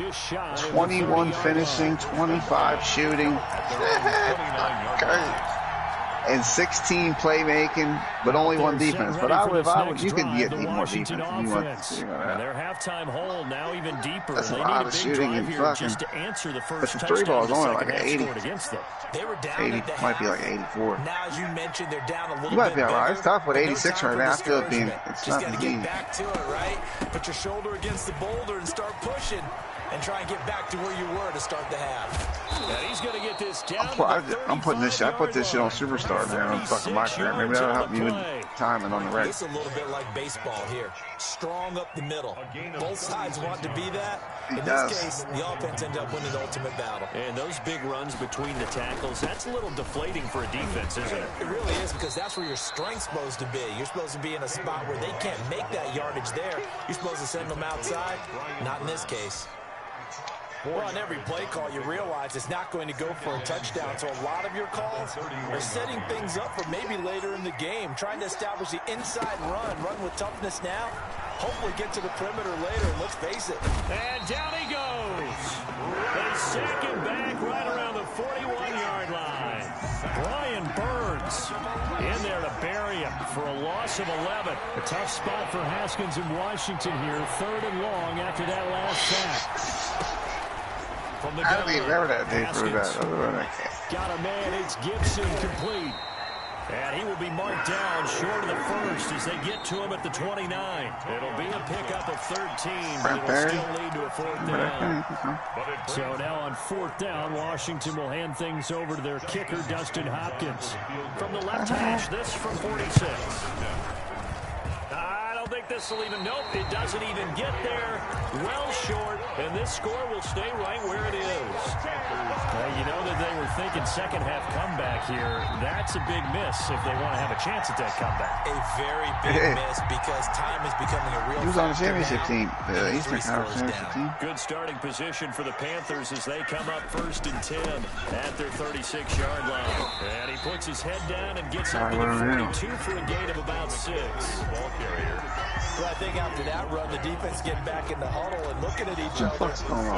21 finishing, 25 shooting. And 16 playmaking, but only 1 defense. But you could get even more defense if you want. Their halftime hole now even deeper. That's a lot of shooting and fucking. But the 3 ball is only like an 80. 80 might be like 84. Now, as you mentioned, they're down a little bit. You might be all right. It's tough with 86 right now. I feel it being. It's not easy. Get back to it, right? Put your shoulder against the boulder and start pushing. And try and get back to where you were to start the half. And he's going to get this down. I'm putting this shit. I put this shit on Superstar, man. On fucking my career. Maybe that'll help you in timing on the reg. It's a little bit like baseball here. Strong up the middle. Both sides want to be that. In this case, the offense ends up winning the ultimate battle. And those big runs between the tackles, that's a little deflating for a defense, isn't it? It really is, because that's where your strength's supposed to be. You're supposed to be in a spot where they can't make that yardage there. You're supposed to send them outside. Not in this case. Well, on every play call, you realize it's not going to go for a touchdown. So a lot of your calls are setting things up for maybe later in the game, trying to establish the inside run with toughness now. hopefully get to the perimeter later. And let's face it. And down he goes. They sack him back right around the 41-yard line. Brian Burns in there to bury him for a loss of 11. A tough spot for Haskins in Washington here. 3rd and long after that last sack. From the gun, Haskins got a man. It's Gibson complete. And he will be marked down short of the first as they get to him at the 29. It'll be a pickup of 13, but it'll still lead to a 4th down. So now on 4th down, Washington will hand things over to their kicker, Dustin Hopkins. From the left hash, this from 46. I don't think this will even, nope, it doesn't even get there. Well short, and this score will stay right where it is. You know that they were thinking second half comeback here. That's a big miss if they want to have a chance at that comeback. A very big miss because time is becoming a real He was on the championship team, the Eastern Conference championship team. Good starting position for the Panthers as they come up 1st and 10 at their 36-yard line. And he puts his head down and gets up to the 42 for a gain of about 6. Ball carrier. Well, I think after that run, the defense getting back in the huddle and looking at each other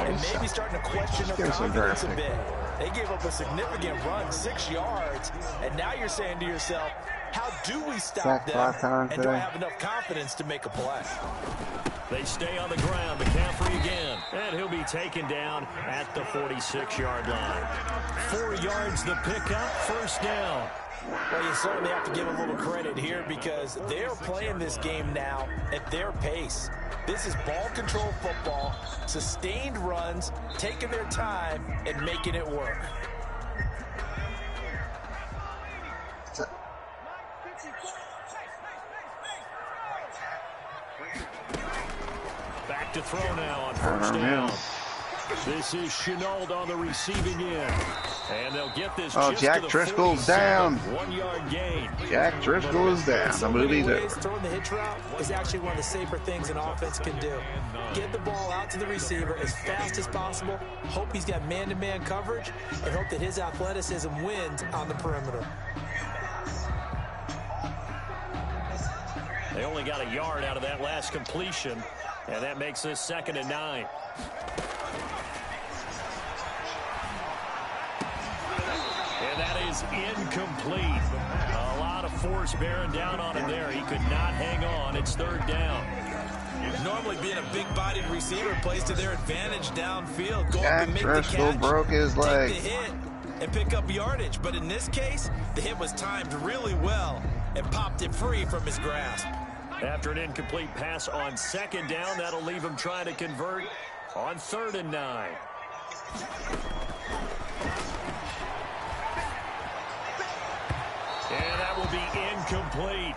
and maybe starting to question their confidence a bit. They gave up a significant run, 6 yards, and now you're saying to yourself, how do we stop them, and do I have enough confidence to make a play? They stay on the ground. McCaffrey again, and he'll be taken down at the 46-yard line. 4 yards the pickup, 1st down. Well, you certainly have to give them a little credit here because they're playing this game now at their pace. This is ball control football, sustained runs, taking their time, and making it work. Back to throw now on 1st down. This is Chenault on the receiving end. And they'll get this just Jack to the Driscoll's down. 1-yard gain. Jack Driscoll is down. The movie's over. Throwing the hitch route is actually one of the safer things an offense can do. Get the ball out to the receiver as fast as possible. Hope he's got man-to-man coverage and hope that his athleticism wins on the perimeter. They only got a yard out of that last completion, and that makes this 2nd and 9. And that is incomplete. A lot of force bearing down on him there. He could not hang on. It's 3rd down. Normally being a big-bodied receiver plays to their advantage downfield. Go Jack up and make Driscoll the catch, broke his leg. take the hit, and pick up yardage. But in this case, the hit was timed really well and popped it free from his grasp. After an incomplete pass on 2nd down, that'll leave him trying to convert on 3rd and 9. And that will be incomplete.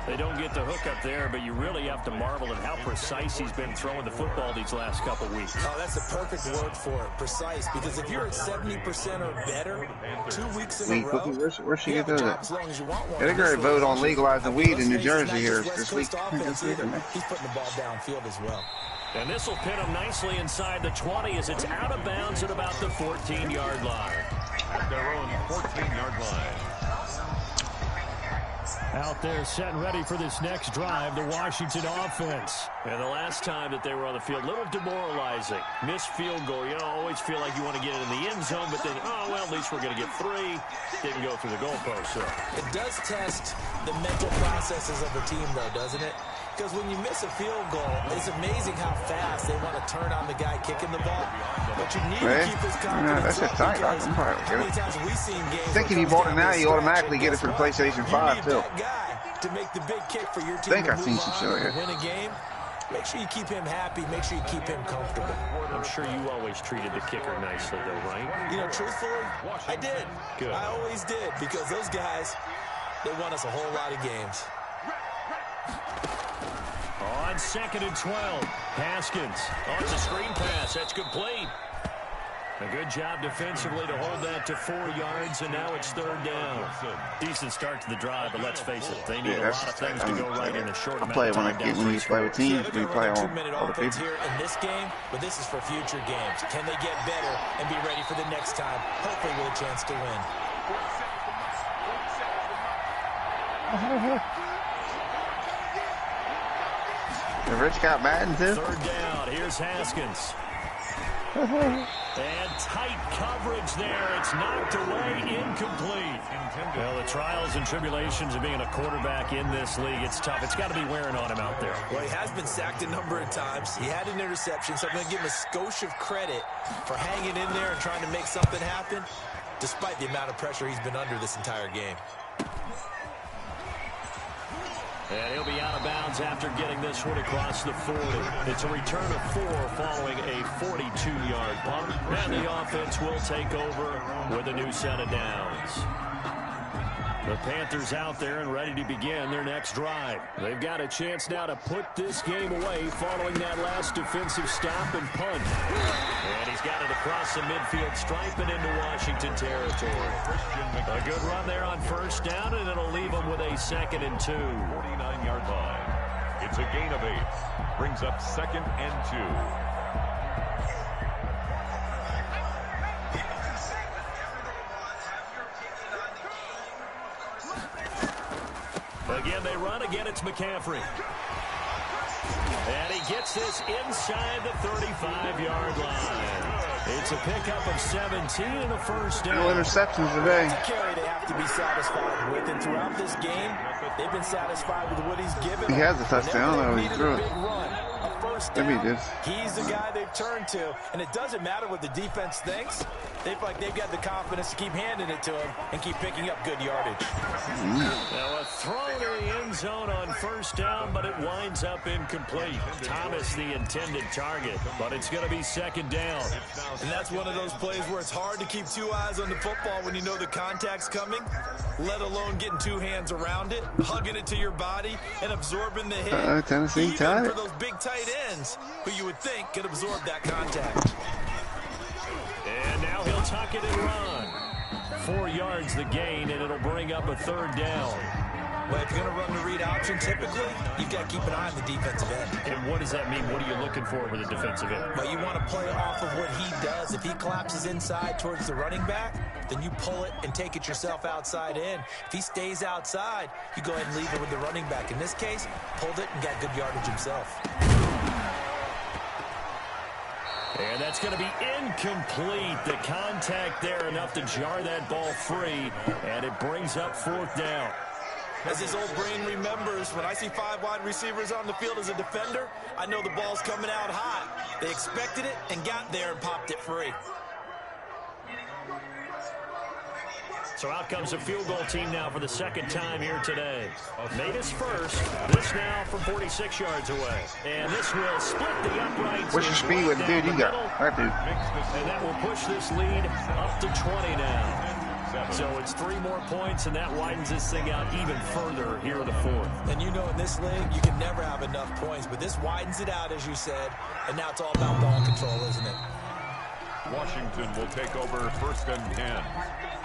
They don't get the hook up there, but you really have to marvel at how precise he's been throwing the football these last couple weeks. Oh, that's the perfect word for it, precise. Because if you're at 70% or better 2 weeks in a row, where should you do that? as long as you want one. They're going to vote on legalizing weed in New Jersey here this week. He's putting the ball downfield as well. And this will pin him nicely inside the 20 as it's out of bounds at about the 14-yard line. At their own 14-yard line. Out there set and ready for this next drive, the Washington offense. And the last time that they were on the field, a little demoralizing. Missed field goal. You know, always feel like you want to get it in the end zone, but then, oh, well, at least we're going to get 3. Didn't go through the goalpost, so. It does test the mental processes of the team, though, doesn't it? Because when you miss a field goal, it's amazing how fast they want to turn on the guy kicking the ball. But you need to keep his confidence up because how many times have we seen games I think if you bought it now, you automatically get it for PlayStation 5, too. To make the big kick for your team. I think I've seen some show here. Win a game. Make sure you keep him happy. Make sure you keep him comfortable. I'm sure you always treated the kicker nicely, though, right? You know, truthfully, I did. Good. I always did because those guys, they won us a whole lot of games. On 2nd and 12, Haskins. Oh, it's a screen pass. That's complete. A good job defensively to hold that to 4 yards, and now it's 3rd down. Decent start to the drive, but let's face it, they need a lot of things to go right in a short amount of time. When you play with teams, we play on other people. Here in this game, but this is for future games. Can they get better and be ready for the next time, hopefully with a chance to win? The Rich got Madden too? Third down. Here's Haskins. And tight coverage there. It's knocked away, incomplete. Well, the trials and tribulations of being a quarterback in this league, it's tough. It's got to be wearing on him out there. Well, he has been sacked a number of times. He had an interception, so I'm going to give him a skosh of credit for hanging in there and trying to make something happen, despite the amount of pressure he's been under this entire game. And he'll be out of bounds after getting this one across the 40. It's a return of 4 following a 42-yard punt. And the offense will take over with a new set of downs. The Panthers out there and ready to begin their next drive. They've got a chance now to put this game away following that last defensive stop and punt. And he's got it across the midfield stripe and into Washington territory. A good run there on first down, and it'll leave them with a 2nd and 2. 49-yard line. It's a gain of 8. Brings up 2nd and 2. Again, they run. Again, it's McCaffrey. And he gets this inside the 35-yard line. It's a pickup of 17 and a first down. No interceptions today. It's a carry they have to be satisfied with, and throughout this game, they've been satisfied with what he's given. He has a touchdown, though. He threw it. Maybe he did. He's the guy they've turned to, and it doesn't matter what the defense thinks. They feel like they've got the confidence to keep handing it to him and keep picking up good yardage. Now a throw to the end zone on first down, but it winds up incomplete. Thomas the intended target, but it's going to be 2nd down. And that's one of those plays where it's hard to keep 2 eyes on the football when you know the contact's coming, let alone getting 2 hands around it, hugging it to your body, and absorbing the hit. Tennessee tied it. For those big tight ends who you would think could absorb that contact. And now he'll tuck it and run. 4 yards the gain, and it'll bring up a 3rd down. Well, if you're going to run the read option, typically, you've got to keep an eye on the defensive end. And what does that mean? What are you looking for with the defensive end? Well, you want to play off of what he does. If he collapses inside towards the running back, then you pull it and take it yourself outside in. If he stays outside, you go ahead and leave it with the running back. In this case, pulled it and got good yardage himself. And that's going to be incomplete. The contact there enough to jar that ball free, and it brings up 4th down. As his old brain remembers, when I see 5 wide receivers on the field as a defender, I know the ball's coming out hot. They expected it and got there and popped it free. So out comes a field goal team now for the 2nd time here today. Made his first. This now from 46 yards away. And this will split the uprights. What's your speed with the dude you got? That dude. And that will push this lead up to 20 now. So it's 3 more points, and that widens this thing out even further here in the 4th. And you know in this league, you can never have enough points, but this widens it out, as you said, and now it's all about ball control, isn't it? Washington will take over 1st and 10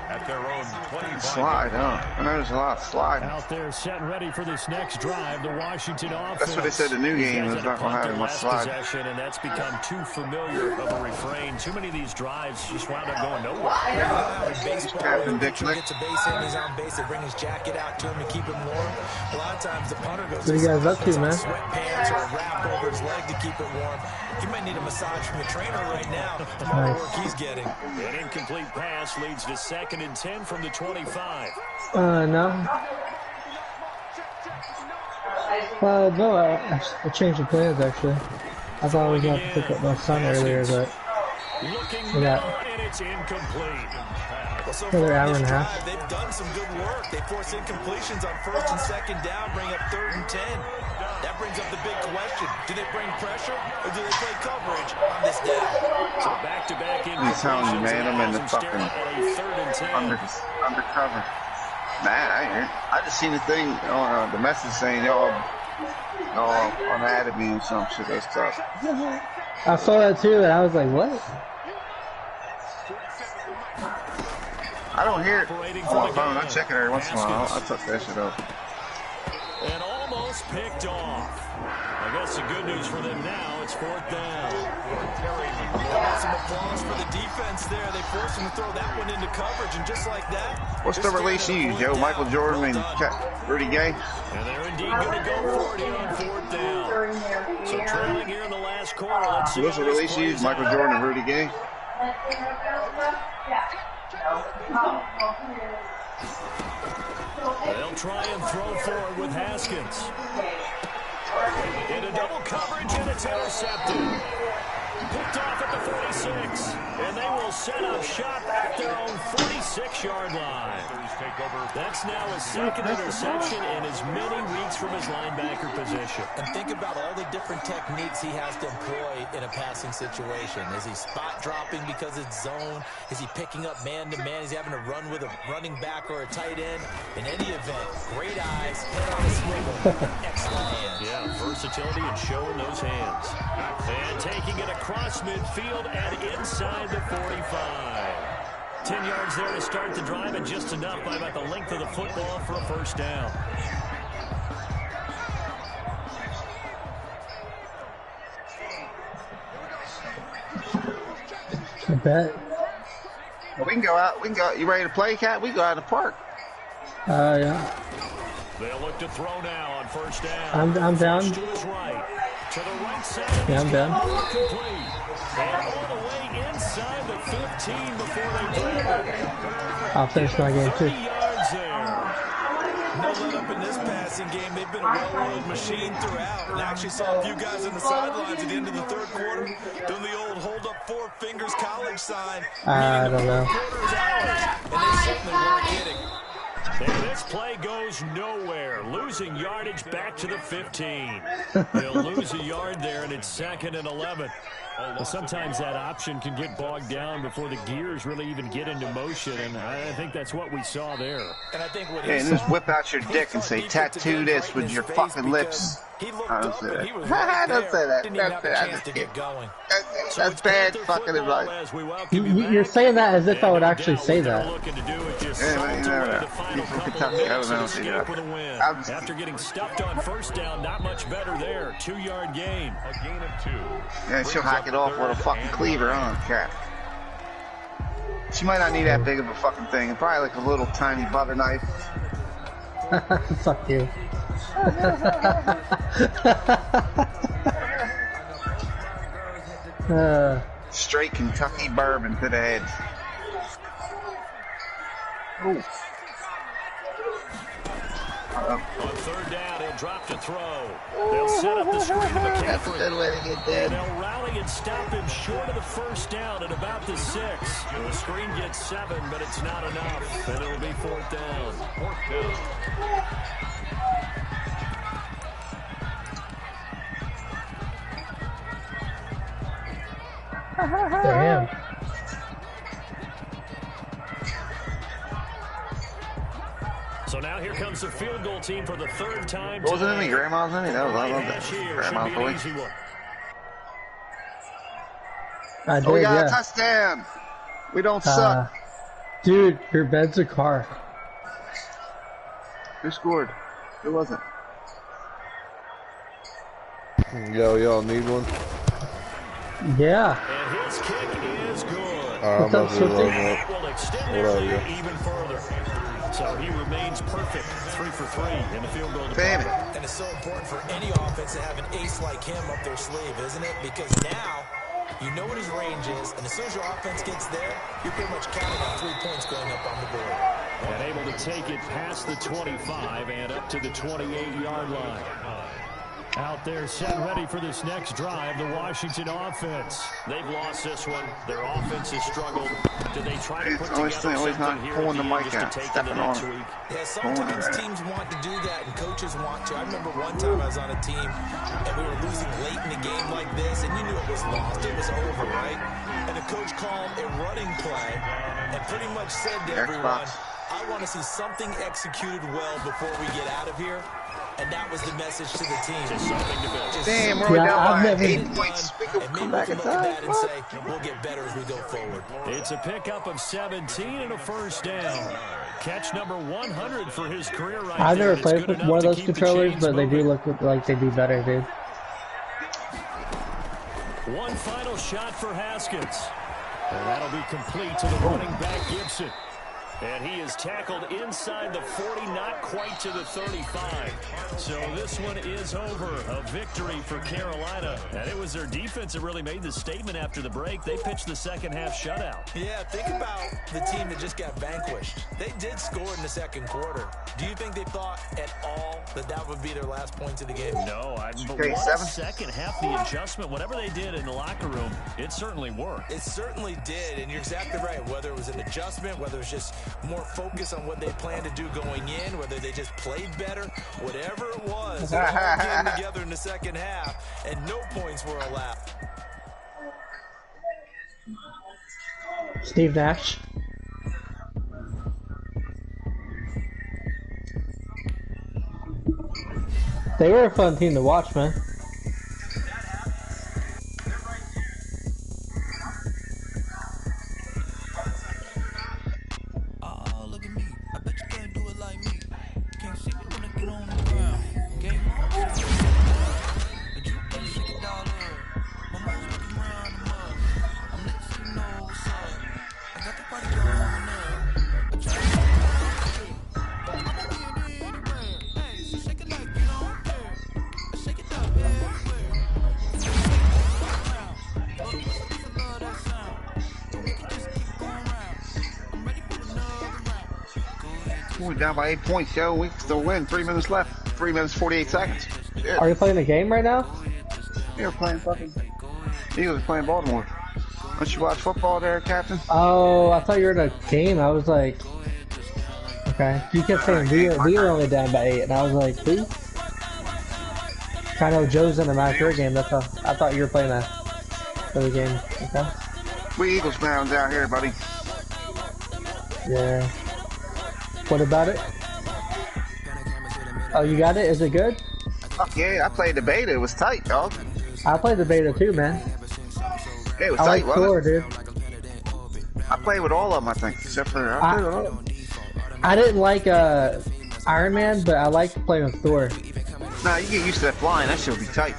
at their own 25. Slide, huh? I know there's a lot of slide. Out there set and ready for this next drive, the Washington offense. That's what they said the new game is not going to have much slide. And that's become too familiar of a refrain. Too many of these drives just wound up going nowhere. Captain Dick Nick. Gets a base in, he's on base. They bring his jacket out to him to keep him warm. A lot of times the punter goes. What are you guys up to, man? Sweatpants or a wrap over his leg to keep it warm. He might need a massage from the trainer right now. The more work he's getting. An incomplete pass leads to 2nd and 10 from the 25. No. Well, no, I changed the plans, actually. I thought I was going to pick up my son earlier, but we got and it's incomplete. Well, so another far hour in and this a half. drive, they've done some good work. They force incompletions on 1st and 2nd down, bring up 3rd and 10. That brings up the big question. Do they bring pressure or do they play coverage on this down? So back-to-back I'm telling you, man, I'm in the fucking undercover. Man, I just seen the thing on the message saying y'all on Anatomy and some shit. That's tough. I saw that too, and I was like, what? I don't hear it on my phone. I check it every once in a while. I touch that shit up. And almost almost picked off. I guess the good news for them now, it's 4th down. Some applause for the defense there. They forced him to throw that one into coverage, and just like that. What's the release you use, Joe? Michael Jordan and Rudy Gay? And they're indeed going to go for it here on 4th down. So trailing here in the last quarter. Let's see what's the release you use, Michael Jordan and Rudy Gay? They'll try and throw forward with Haskins. Into double coverage, and it's intercepted. Picked off at the 46, and they will set up shop at their own 46-yard line. That's now his 2nd interception in as many weeks from his linebacker position. And think about all the different techniques he has to employ in a passing situation. Is he spot dropping because it's zone? Is he picking up man-to-man? Is he having to run with a running back or a tight end? In any event, great eyes, head on a swivel, excellent hands. Yeah, versatility and showing those hands. And taking it across midfield and inside the 45. 10 yards there to start the drive, and just enough by about the length of the football for a 1st down. I bet. Well, we can go out. You ready to play, Cat? We can go out of the park. Yeah. They'll look to throw now on 1st down. I'm down. To his right. To the right side. Yeah, I'm down. Complete. And all the way inside the 15 before they break. I'll finish my game too. 30 yards there. No let up in this passing game. They've been a well-oiled machine throughout. And I actually saw a few guys on the sidelines at the end of the 3rd quarter doing the old hold up 4 fingers college sign. I don't know. And they certainly weren't kidding. And this play goes nowhere. Losing yardage back to the 15. They'll lose a yard there, and it's 2nd and 11. Well, sometimes that option can get bogged down before the gears really even get into motion, and I think that's what we saw there. And I think what and just whip out your dick and say, tattoo this with your fucking lips. I don't say that. Don't say that. That's bad fucking advice. You're saying that as if I would actually say that. He's from Kentucky. I don't know. After getting stuffed on 1st down, not much better there. 2-yard gain. A gain of 2. Yeah, she'll hack it off with a fucking cleaver, Cat. She might not need that big of a fucking thing. Probably like a little tiny butter knife. Fuck you. Straight Kentucky bourbon to the head. Ooh. On 3rd down, he'll drop to throw. They'll set up the screen to McCaffrey. That's a good way to get dead. They'll rally and stop him short of the 1st down at about the 6. The screen gets 7, but it's not enough, and it'll be 4th down. 4th down. Damn. So now here comes the field goal team for the 3rd time. Wasn't any grandma's in it? That was, I love that. Grandma's boy. I did, we got yeah. a touchdown. We don't suck. Dude, your bed's a car. Who scored? Who was it? Yo, y'all need one? And Yeah. his kick is good. I'm about to run That will extend their lead even further. So he remains perfect, 3 for 3 in the field goal department. And it's so important for any offense to have an ace like him up their sleeve, isn't it? Because now you know what his range is, and as soon as your offense gets there, you're pretty much counting on 3 points going up on the board. And able to take it past the 25 and up to the 28-yard line. Out there set ready for this next drive, the Washington offense. They've lost this one. Their offense has struggled. Do they try to put together something here pulling the mic just out, to take stepping into next on. week? Yeah, sometimes teams want to do that, and coaches want to. I remember one time I was on a team, and we were losing late in the game like this, and you knew it was lost. It was over, right? And the coach called a running play and pretty much said to everyone, I want to see something executed well before we get out of here. And that was the message to the team. Just something to build. Damn, we're down by 8 points. We can come back and look at that and say, we'll get better as we go forward. It's a pickup of 17 and a 1st down. Catch number 100 for his career right I've there. never played with one of those controllers, but they do look like they do better, dude. One final shot for Haskins. And that'll be complete to the running back, Gibson. And he is tackled inside the 40, not quite to the 35. So this one is over. A victory for Carolina. And it was their defense that really made the statement after the break. They pitched the second half shutout. Yeah, think about the team that just got vanquished. They did score in the second quarter. Do you think they thought at all that that would be their last points of the game? No, but what a second half, the adjustment, whatever they did in the locker room, it certainly worked. It certainly did, and you're exactly right. Whether it was an adjustment, whether it was just more focus on what they planned to do going in, whether they just played better, whatever it was, it all came together in the second half, and no points were allowed. Steve Nash. They were a fun team to watch, man. We're down by 8 points, yo. We can still win. 3 minutes left. 3 minutes, 48 seconds. Shit. Are you playing a game right now? You're playing fucking... Eagles playing Baltimore. Don't you watch football there, Captain? Oh, I thought you were in a game. I was like... Okay. You kept saying we were only down by 8, and I was like, who? I know Joe's in a macro game. That's all. I thought you were playing a other game. Okay. We Eagles fans out here, buddy. Yeah. What about it? Oh, you got it? Is it good? Fuck yeah, I played the beta. It was tight, dog. I played the beta too, man. Yeah, it was I tight, like Thor, wasn't it? dude. I played with all of them, I think, except for... I didn't like Iron Man, but I liked playing with Thor. Nah, you get used to that flying. That shit will be tight.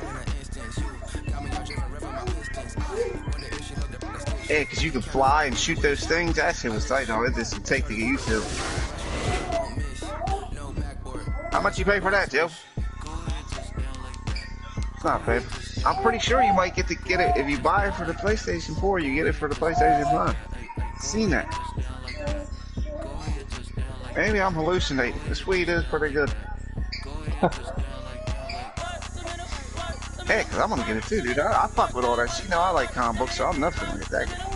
Yeah, because you can fly and shoot those things. That shit was tight, though. It just take to get used to. How much you pay for that, Joe? It's not bad. I'm pretty sure you might get it if you buy it for the PlayStation 4. You get it for the PlayStation 5. Seen that? Maybe I'm hallucinating. The Swede is pretty good. Hey, cause I'm gonna get it too, dude. I fuck with all that shit. You know, I like comic books, so I'm nothing to get that.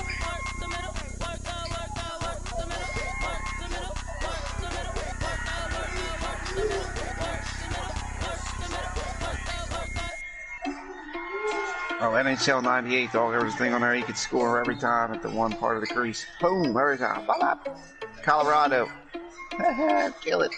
Oh, NHL 98, dog, everything on there. You could score every time at the one part of the crease. Boom, every time. Bop, bop. Colorado. Kill it.